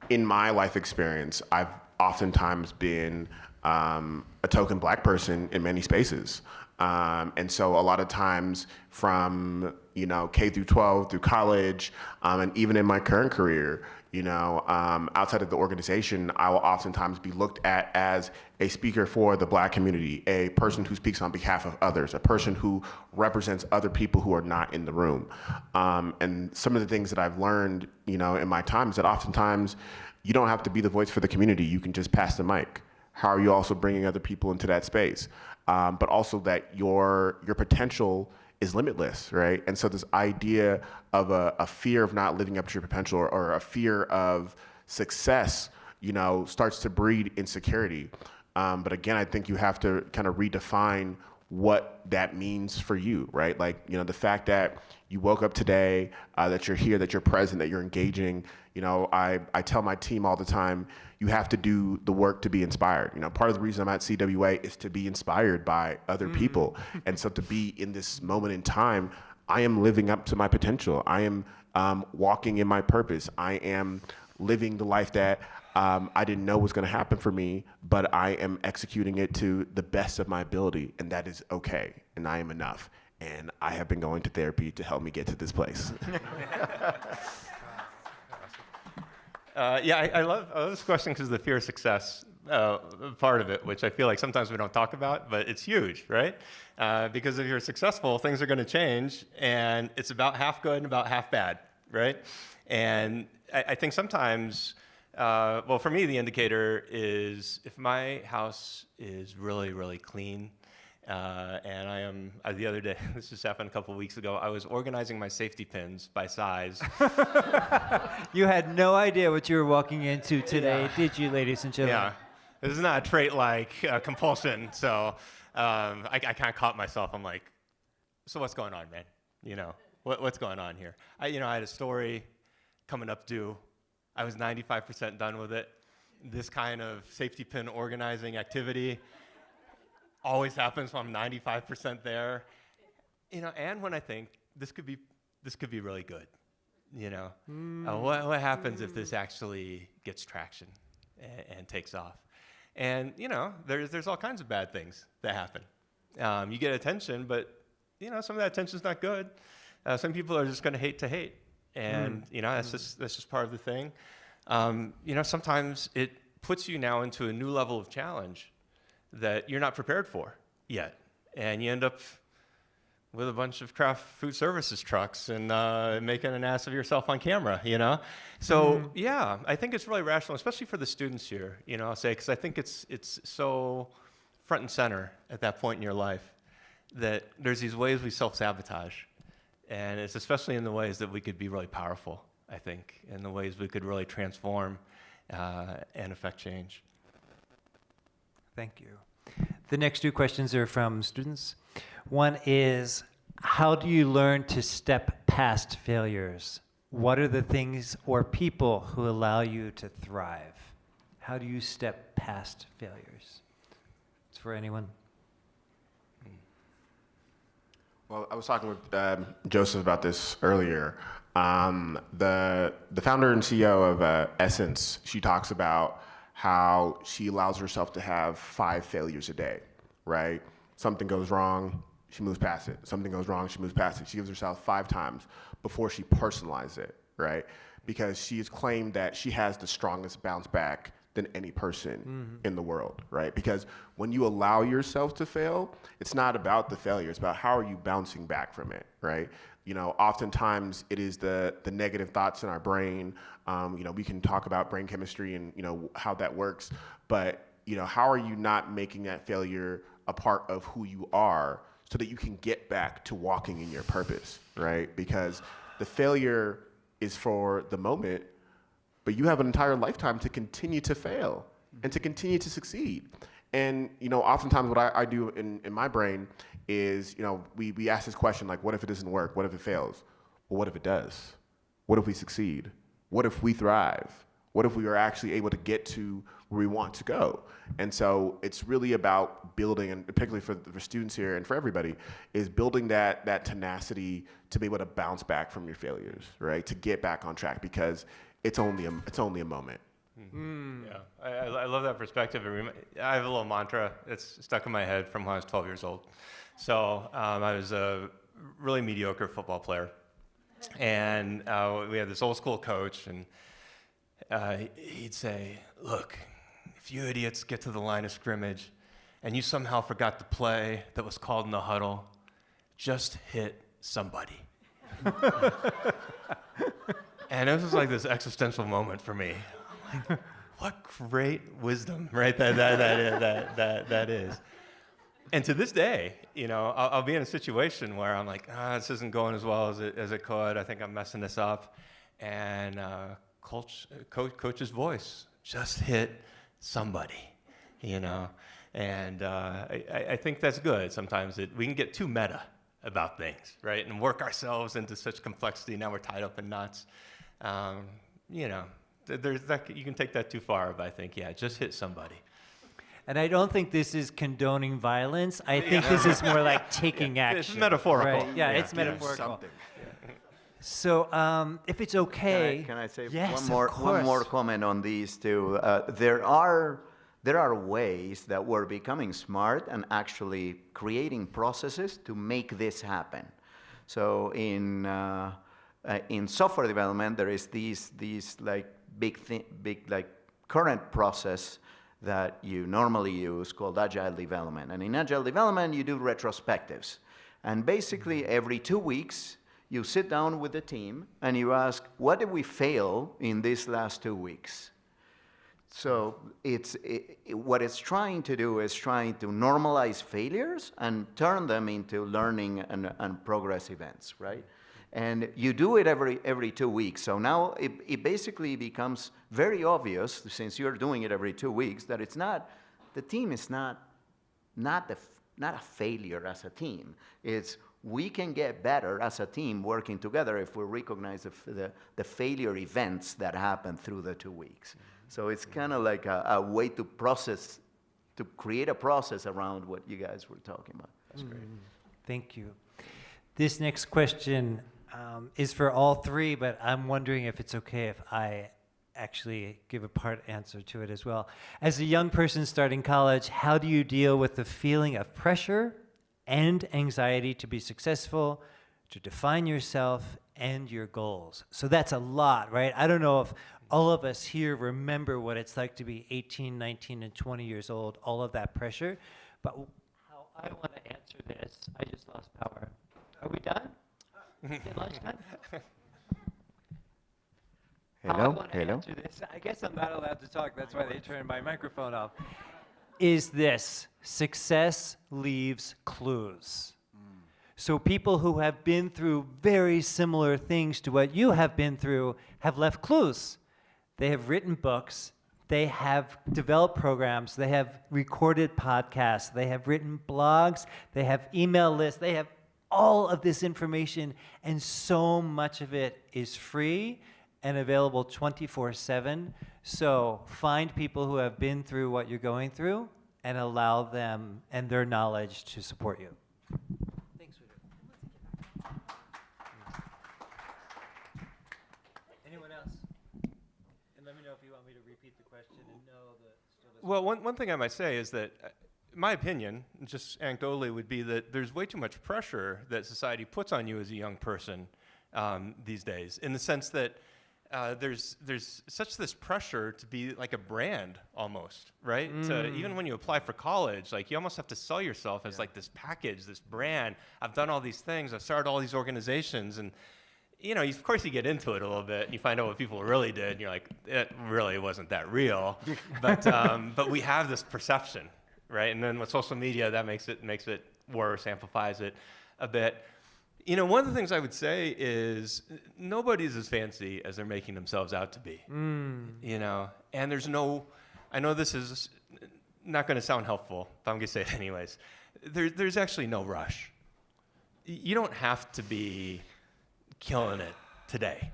E: in my life experience, I've oftentimes been a token Black person in many spaces. And so a lot of times from, you know, K through 12 through college, and even in my current career, you know, outside of the organization, I will oftentimes be looked at as a speaker for the Black community, a person who speaks on behalf of others, a person who represents other people who are not in the room. And some of the things that I've learned, you know, in my time is that oftentimes you don't have to be the voice for the community. You can just pass the mic. How are you also bringing other people into that space? But also that your potential is limitless, right? And so this idea of a fear of not living up to your potential or a fear of success, you know, starts to breed insecurity. But again, I think you have to kind of redefine what that means for you, right? Like, you know, the fact that you woke up today, that you're here, that you're present, that you're engaging. You know, I tell my team all the time, you have to do the work to be inspired. You know, part of the reason I'm at CWA is to be inspired by other people. And so to be in this moment in time, I am living up to my potential. I am walking in my purpose. I am living the life that I didn't know was going to happen for me, but I am executing it to the best of my ability, and that is okay, and I am enough. And I have been going to therapy to help me get to this place.
F: I love this question because of the fear of success part of it, which I feel like sometimes we don't talk about, but it's huge, right? Because if you're successful, things are going to change, and it's about half good and about half bad, right? And I think sometimes, well, for me, the indicator is if my house is really, really clean, and I am, the other day, this just happened a couple of weeks ago, I was organizing my safety pins by size.
C: You had no idea what you were walking into today, did you, ladies and gentlemen?
F: Yeah, this is not a trait like compulsion, so I kind of caught myself. I'm like, so what's going on, man? You know, what's going on here? I had a story coming up due. I was 95% done with it. This kind of safety pin organizing activity always happens when I'm 95% there. You know, and when I think this could be really good. You know, what happens if this actually gets traction and takes off? And you know, there's all kinds of bad things that happen. You get attention, but you know, some of that attention's not good. Some people are just going to hate. And you know, that's just part of the thing. You know, sometimes it puts you now into a new level of challenge that you're not prepared for yet, and you end up with a bunch of craft food services trucks and making an ass of yourself on camera. You know, so yeah, I think it's really rational, especially for the students here. You know, I'll say because I think it's so front and center at that point in your life that there's these ways we self-sabotage. And it's especially in the ways that we could be really powerful, I think, in the ways we could really transform and affect change.
C: Thank you. The next two questions are from students. One is, how do you learn to step past failures? What are the things or people who allow you to thrive? How do you step past failures? It's for anyone.
E: Well, I was talking with Joseph about this earlier. The founder and CEO of Essence, she talks about how she allows herself to have 5 failures a day, right? Something goes wrong, she moves past it. Something goes wrong, she moves past it. She gives herself 5 times before she personalizes it, right? Because she has claimed that she has the strongest bounce back than any person in the world, right? Because when you allow yourself to fail, it's not about the failure, it's about how are you bouncing back from it, right? You know, oftentimes it is the negative thoughts in our brain. You know, we can talk about brain chemistry and, you know, how that works, but, you know, how are you not making that failure a part of who you are so that you can get back to walking in your purpose, right? Because the failure is for the moment, but you have an entire lifetime to continue to fail and to continue to succeed. And, you know, oftentimes what I do in my brain is, you know, we ask this question, like, what if it doesn't work? What if it fails? Well, what if it does? What if we succeed? What if we thrive? What if we are actually able to get to where we want to go? And so it's really about building, and particularly for students here and for everybody, is building that tenacity to be able to bounce back from your failures, right? To get back on track, because it's only a moment.
F: Yeah, I love that perspective. I have a little mantra that's stuck in my head from when I was 12 years old. So I was a really mediocre football player, and we had this old school coach, and he'd say, "Look, if you idiots get to the line of scrimmage, and you somehow forgot the play that was called in the huddle, just hit somebody." And it was like this existential moment for me. I'm like, what great wisdom, right? That is. And to this day, you know, I'll be in a situation where I'm like, this isn't going as well as it could. I think I'm messing this up. And coach's voice, just hit somebody. you know? And I think that's good. Sometimes we can get too meta about things, right? And work ourselves into such complexity. Now we're tied up in knots. You know, you can take that too far, but I think, yeah, just hit somebody.
C: And I don't think this is condoning violence. I think this is more like taking action.
F: It's metaphorical.
C: Right? Yeah, it's metaphorical.
E: Something.
C: So if it's okay.
D: Can I say
C: yes,
D: one more comment on these two? There are ways that we're becoming smart and actually creating processes to make this happen. So in software development, there is these like big like current process that you normally use called agile development. And in agile development, you do retrospectives. And basically every 2 weeks, you sit down with the team and you ask, what did we fail in these last 2 weeks? So what it's trying to do is trying to normalize failures and turn them into learning and progress events, right? And you do it every 2 weeks. So now it basically becomes very obvious, since you're doing it every 2 weeks, that the team is not a failure as a team. It's we can get better as a team working together if we recognize the failure events that happen through the 2 weeks. So it's kind of like a way to create a process around what you guys were talking about.
C: That's great. Thank you. This next question is for all three, but I'm wondering if it's okay if I actually give a part answer to it as well. As a young person starting college, how do you deal with the feeling of pressure and anxiety to be successful, to define yourself and your goals? So that's a lot, right? I don't know if all of us here remember what it's like to be 18, 19, and 20 years old, all of that pressure. But how I want to answer this, I just lost power. Are we done? Is it lunchtime? How I want to answer this, I guess I'm not allowed to talk, that's why they turned my microphone off, is this: success leaves clues. So people who have been through very similar things to what you have been through have left clues. They have written books, they have developed programs, they have recorded podcasts, they have written blogs, they have email lists, they have all of this information, and so much of it is free and available 24/7. So find people who have been through what you're going through and allow them and their knowledge to support you. Thanks, sweetheart. Anyone else? And let me know if you want me to repeat the question and know that still doesn't.
F: Well, one thing I might say is that my opinion, just anecdotally, would be that there's way too much pressure that society puts on you as a young person these days, in the sense that there's such this pressure to be like a brand almost, right? Even when you apply for college, like you almost have to sell yourself as like this package, this brand. I've done all these things. I've started all these organizations, and you know, of course, you get into it a little bit, and you find out what people really did, and you're like, it really wasn't that real. But we have this perception, right? And then with social media, that makes it worse, amplifies it a bit. You know, one of the things I would say is nobody's as fancy as they're making themselves out to be. You know, and I know this is not going to sound helpful, but I'm going to say it anyways. There's actually no rush. You don't have to be killing it today.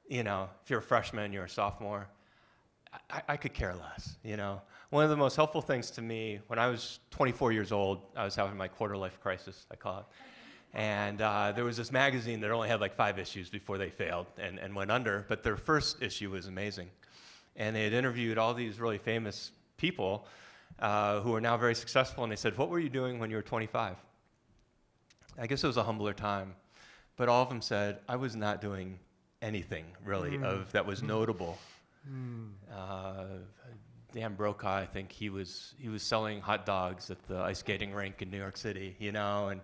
F: You know, if you're a freshman, you're a sophomore, I could care less, you know. One of the most helpful things to me, when I was 24 years old, I was having my quarter-life crisis, I call it. And there was this magazine that only had like 5 issues before they failed and went under, but their first issue was amazing. And they had interviewed all these really famous people who are now very successful, and they said, what were you doing when you were 25? I guess it was a humbler time, but all of them said, I was not doing anything really that was notable. Dan Brokaw, I think he was selling hot dogs at the ice skating rink in New York City, you know, and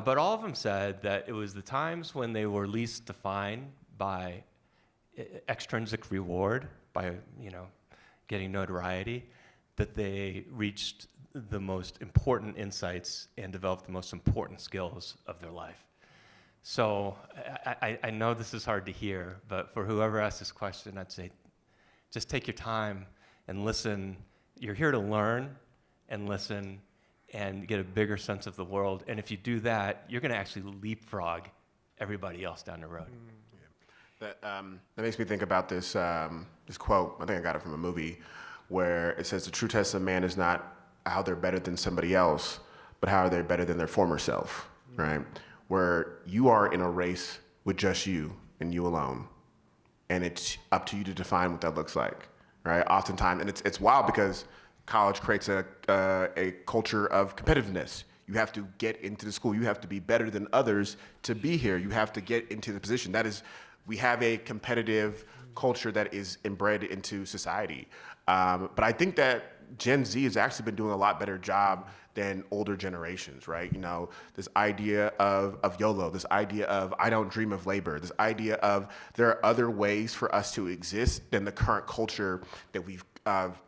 F: but all of them said that it was the times when they were least defined by extrinsic reward, by, you know, getting notoriety, that they reached the most important insights and developed the most important skills of their life. So I know this is hard to hear, but for whoever asked this question, I'd say just take your time and listen, You're here to learn and listen and get a bigger sense of the world. And if you do that, you're going to actually leapfrog everybody else down the road.
E: That makes me think about this quote. I think I got it from a movie where it says the true test of man is not how they're better than somebody else, but how are they better than their former self, right? Where you are in a race with just you and you alone, and it's up to you to define what that looks like, right? Oftentimes, and it's wild because college creates a culture of competitiveness. You have to get into the school. You have to be better than others to be here. You have to get into the position. We have a competitive culture that is inbred into society. But I think that Gen Z has actually been doing a lot better job than older generations, right? You know, this idea of YOLO, this idea of I don't dream of labor, this idea of there are other ways for us to exist than the current culture that we've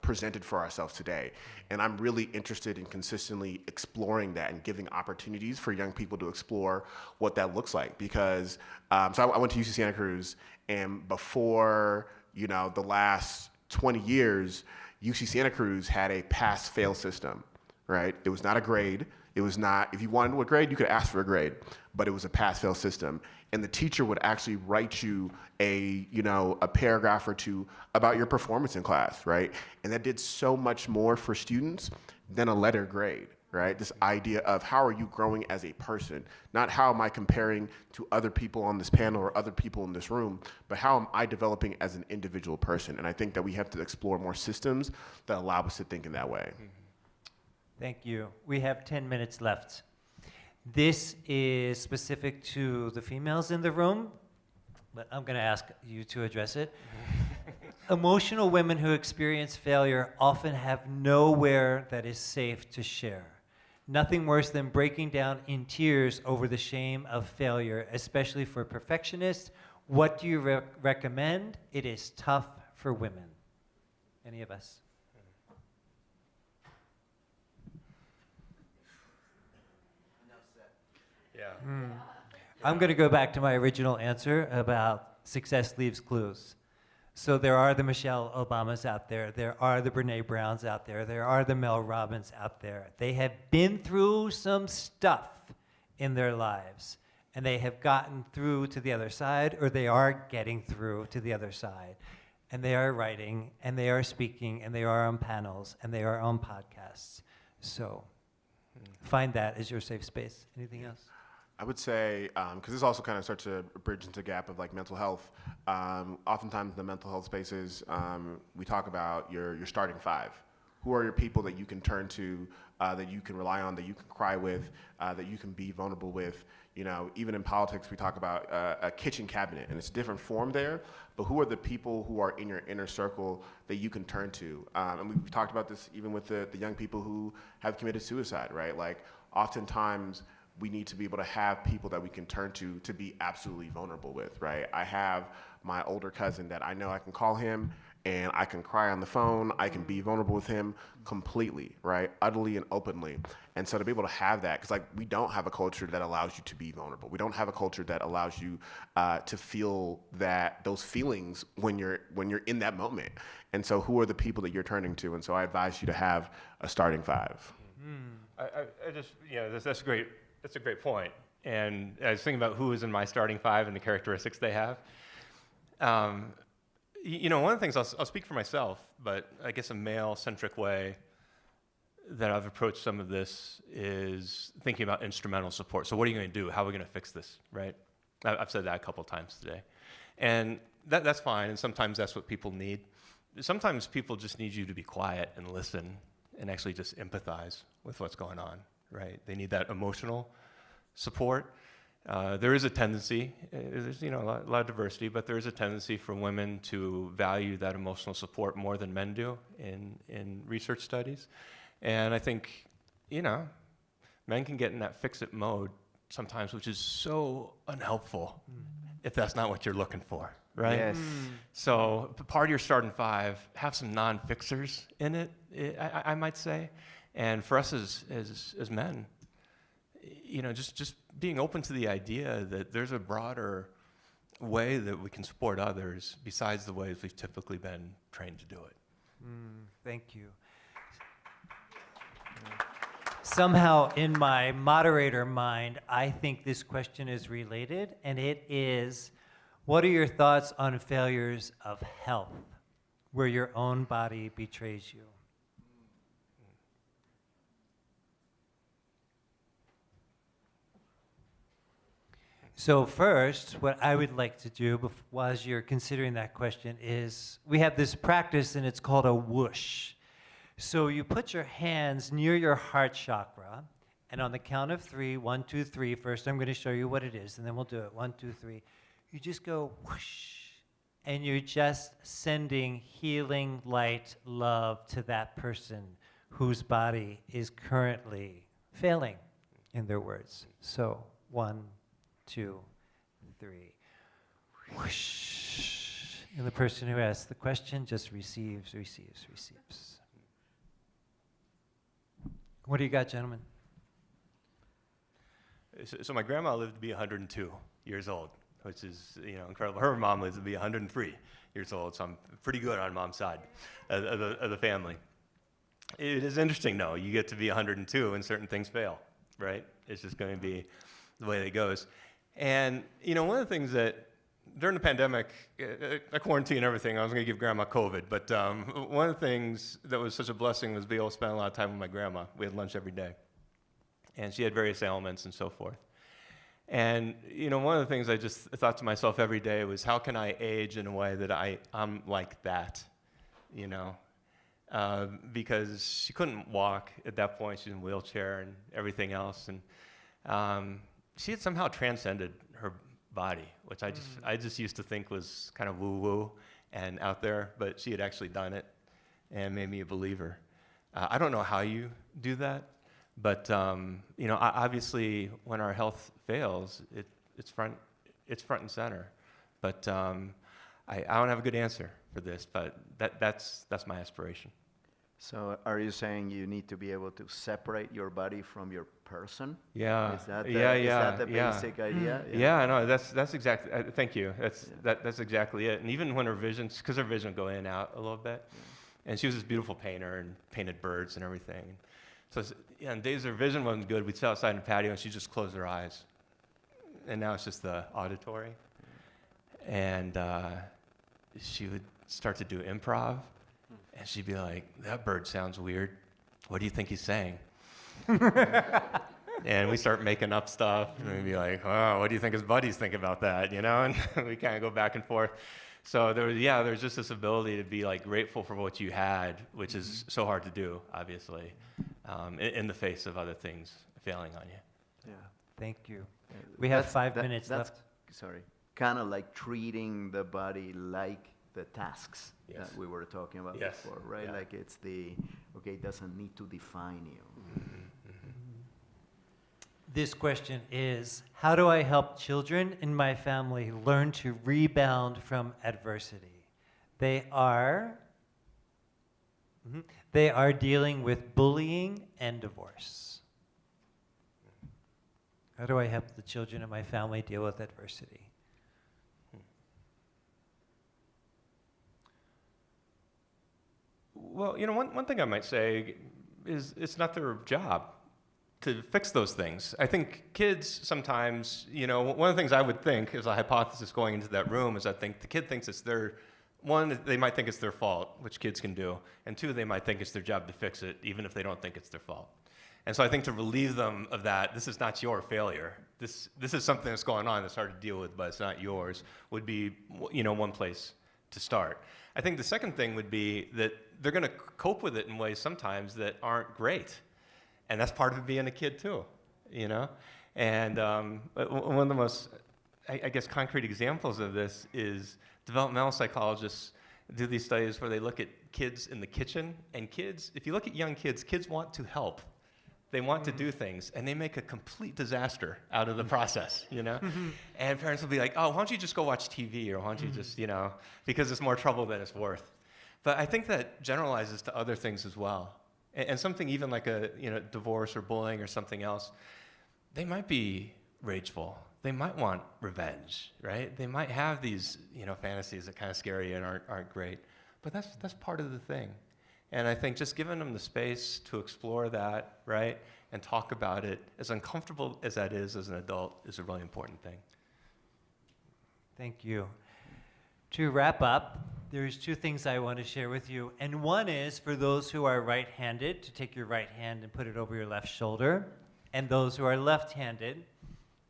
E: presented for ourselves today. And I'm really interested in consistently exploring that and giving opportunities for young people to explore what that looks like. Because, so I went to UC Santa Cruz, and before, you know, the last 20 years, UC Santa Cruz had a pass-fail system, right? It was not a grade. It was not, if you wanted a grade, you could ask for a grade, but it was a pass-fail system. And the teacher would actually write you a paragraph or two about your performance in class, right? And that did so much more for students than a letter grade, right? This idea of how are you growing as a person, not how am I comparing to other people on this panel or other people in this room, but how am I developing as an individual person? And I think that we have to explore more systems that allow us to think in that way.
C: Thank you. We have 10 minutes left. This is specific to the females in the room, but I'm going to ask you to address it. Emotional women who experience failure often have nowhere that is safe to share. Nothing worse than breaking down in tears over the shame of failure, especially for perfectionists. What do you recommend? It is tough for women. Any of us?
F: Yeah.
C: I'm going to go back to my original answer about success leaves clues. So there are the Michelle Obamas out there. There are the Brene Browns out there. There are the Mel Robbins out there. They have been through some stuff in their lives, and they have gotten through to the other side, or they are getting through to the other side. And they are writing, and they are speaking, and they are on panels, and they are on podcasts. So find that as your safe space. Anything else?
E: I would say, because this also kind of starts to bridge into the gap of like mental health. Oftentimes in the mental health spaces, we talk about your starting five. Who are your people that you can turn to, that you can rely on, that you can cry with, that you can be vulnerable with? You know, even in politics, we talk about a kitchen cabinet, and it's a different form there. But who are the people who are in your inner circle that you can turn to? And we've talked about this even with the young people who have committed suicide, right? Like, oftentimes, we need to be able to have people that we can turn to be absolutely vulnerable with, right? I have my older cousin that I know I can call him and I can cry on the phone. I can be vulnerable with him completely, right? Utterly and openly. And so to be able to have that, because like we don't have a culture that allows you to be vulnerable. We don't have a culture that allows you to feel those feelings when you're in that moment. And so who are the people that you're turning to? And so I advise you to have a starting five.
F: I just, that's great. That's a great point. And I was thinking about who is in my starting five and the characteristics they have. One of the things, I'll speak for myself, but I guess a male-centric way that I've approached some of this is thinking about instrumental support. So what are you going to do? How are we going to fix this, right? I've said that a couple of times today. And that's fine, and sometimes that's what people need. Sometimes people just need you to be quiet and listen and actually just empathize with what's going on. Right? They need that emotional support. There is a tendency, there's a lot of diversity, but there is a tendency for women to value that emotional support more than men do in research studies. And I think, men can get in that fix-it mode sometimes, which is so unhelpful if that's not what you're looking for, right?
D: Yes.
F: So part of your starting five, have some non-fixers in it, I might say. And for us as men, just being open to the idea that there's a broader way that we can support others besides the ways we've typically been trained to do it.
C: Thank you. Somehow in my moderator mind, I think this question is related, and it is, what are your thoughts on failures of health, where your own body betrays you? So first, what I would like to do as you're considering that question is, we have this practice and it's called a whoosh. So you put your hands near your heart chakra, and on the count of 3, 1, 2, 3, first I'm going to show you what it is, and then we'll do it. 1, 2, 3. You just go whoosh, and you're just sending healing, light, love to that person whose body is currently failing, in their words. So 1, 2, 3. Whoosh. And the person who asks the question just receives. What do you got, gentlemen?
F: So my grandma lived to be 102 years old, which is incredible. Her mom lived to be 103 years old, so I'm pretty good on mom's side of the family. It is interesting, though. You get to be 102 and certain things fail, right? It's just going to be the way it goes. And one of the things that during the pandemic, I quarantined and everything. I was going to give Grandma COVID, but one of the things that was such a blessing was be able to spend a lot of time with my grandma. We had lunch every day, and she had various ailments and so forth. And one of the things I just thought to myself every day was, how can I age in a way that I'm like that, because she couldn't walk at that point. She's in a wheelchair and everything else, and she had somehow transcended her body, which I just used to think was kind of woo-woo and out there, but she had actually done it and made me a believer. I don't know how you do that, but obviously when our health fails, it's front and center. But I don't have a good answer for this, but that's my aspiration.
D: So are you saying you need to be able to separate your body from your person?
F: Yeah.
D: Is that the,
F: yeah.
D: is that the basic idea?
F: Yeah, no, that's exactly, thank you. That's exactly it. And even when her vision, because her vision would go in and out a little bit, and she was this beautiful painter and painted birds and everything. So on days her vision wasn't good, we'd sit outside in the patio and she'd just close her eyes. And now it's just the auditory. And she would start to do improv. And she'd be like, that bird sounds weird. What do you think he's saying? And we start making up stuff. And we'd be like, oh, what do you think his buddies think about that? And we kind of go back and forth. So there's just this ability to be like grateful for what you had, which is so hard to do, obviously, in the face of other things failing on you.
D: Yeah.
C: Thank you. We have 5 minutes left.
D: Sorry. Kind of like treating the body like the tasks that we were talking about before, right?
F: Yeah.
D: Like it's it doesn't need to define you.
C: This question is, how do I help children in my family learn to rebound from adversity? They are dealing with bullying and divorce. How do I help the children in my family deal with adversity?
F: Well, one thing I might say is it's not their job to fix those things. I think kids sometimes, one of the things I would think as a hypothesis going into that room is I think the kid thinks it's they might think it's their fault, which kids can do, and 2, they might think it's their job to fix it, even if they don't think it's their fault. And so I think to relieve them of that, this is not your failure. This is something that's going on that's hard to deal with, but it's not yours, would be, one place to start. I think the second thing would be that they're going to cope with it in ways sometimes that aren't great. And that's part of being a kid too, And one of the most, I guess, concrete examples of this is developmental psychologists do these studies where they look at kids in the kitchen. And kids, if you look at young kids, kids want to help. They want to do things, and they make a complete disaster out of the process, And parents will be like, oh, why don't you just go watch TV, or why don't you just, because it's more trouble than it's worth. But I think that generalizes to other things as well. And something even like a divorce or bullying or something else, they might be rageful. They might want revenge, right? They might have these fantasies that kind of scare you and aren't great. But that's part of the thing. And I think just giving them the space to explore that, right, and talk about it, as uncomfortable as that is as an adult, is a really important thing.
C: Thank you. To wrap up, there's two things I want to share with you. And one is for those who are right-handed, to take your right hand and put it over your left shoulder. And those who are left-handed,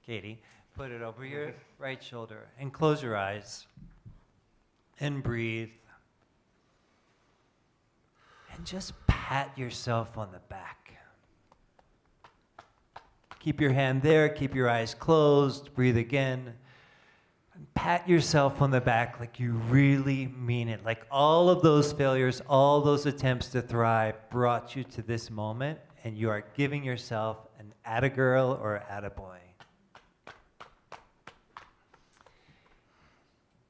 C: Katie, put it over your right shoulder. And close your eyes. And breathe. And just pat yourself on the back. Keep your hand there, keep your eyes closed, breathe again. And pat yourself on the back like you really mean it. Like all of those failures, all those attempts to thrive brought you to this moment, and you are giving yourself an attagirl or attaboy.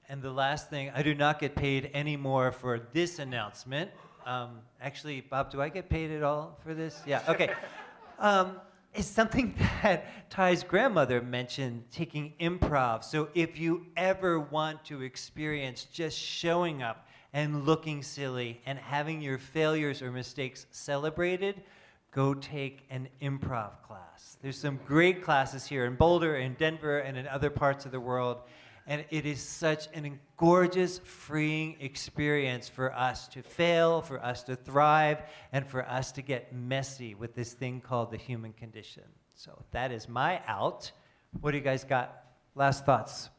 C: And the last thing, I do not get paid any more for this announcement. Actually, Bob, do I get paid at all for this? Yeah, okay. It's something that Ty's grandmother mentioned, taking improv. So if you ever want to experience just showing up and looking silly and having your failures or mistakes celebrated, go take an improv class. There's some great classes here in Boulder, in Denver, and in other parts of the world. And it is such an gorgeous, freeing experience for us to fail, for us to thrive, and for us to get messy with this thing called the human condition. So that is my out. What do you guys got? Last thoughts?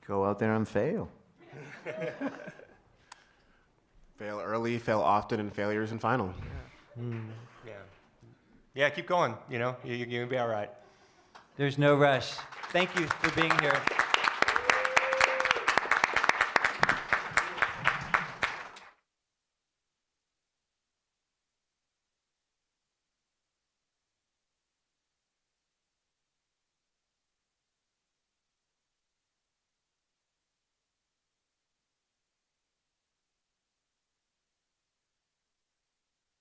D: Go out there and fail.
E: Fail early, fail often, and failure isn't final.
F: Yeah, keep going. You know, you're gonna be all right.
C: There's no rush. Thank you for being here.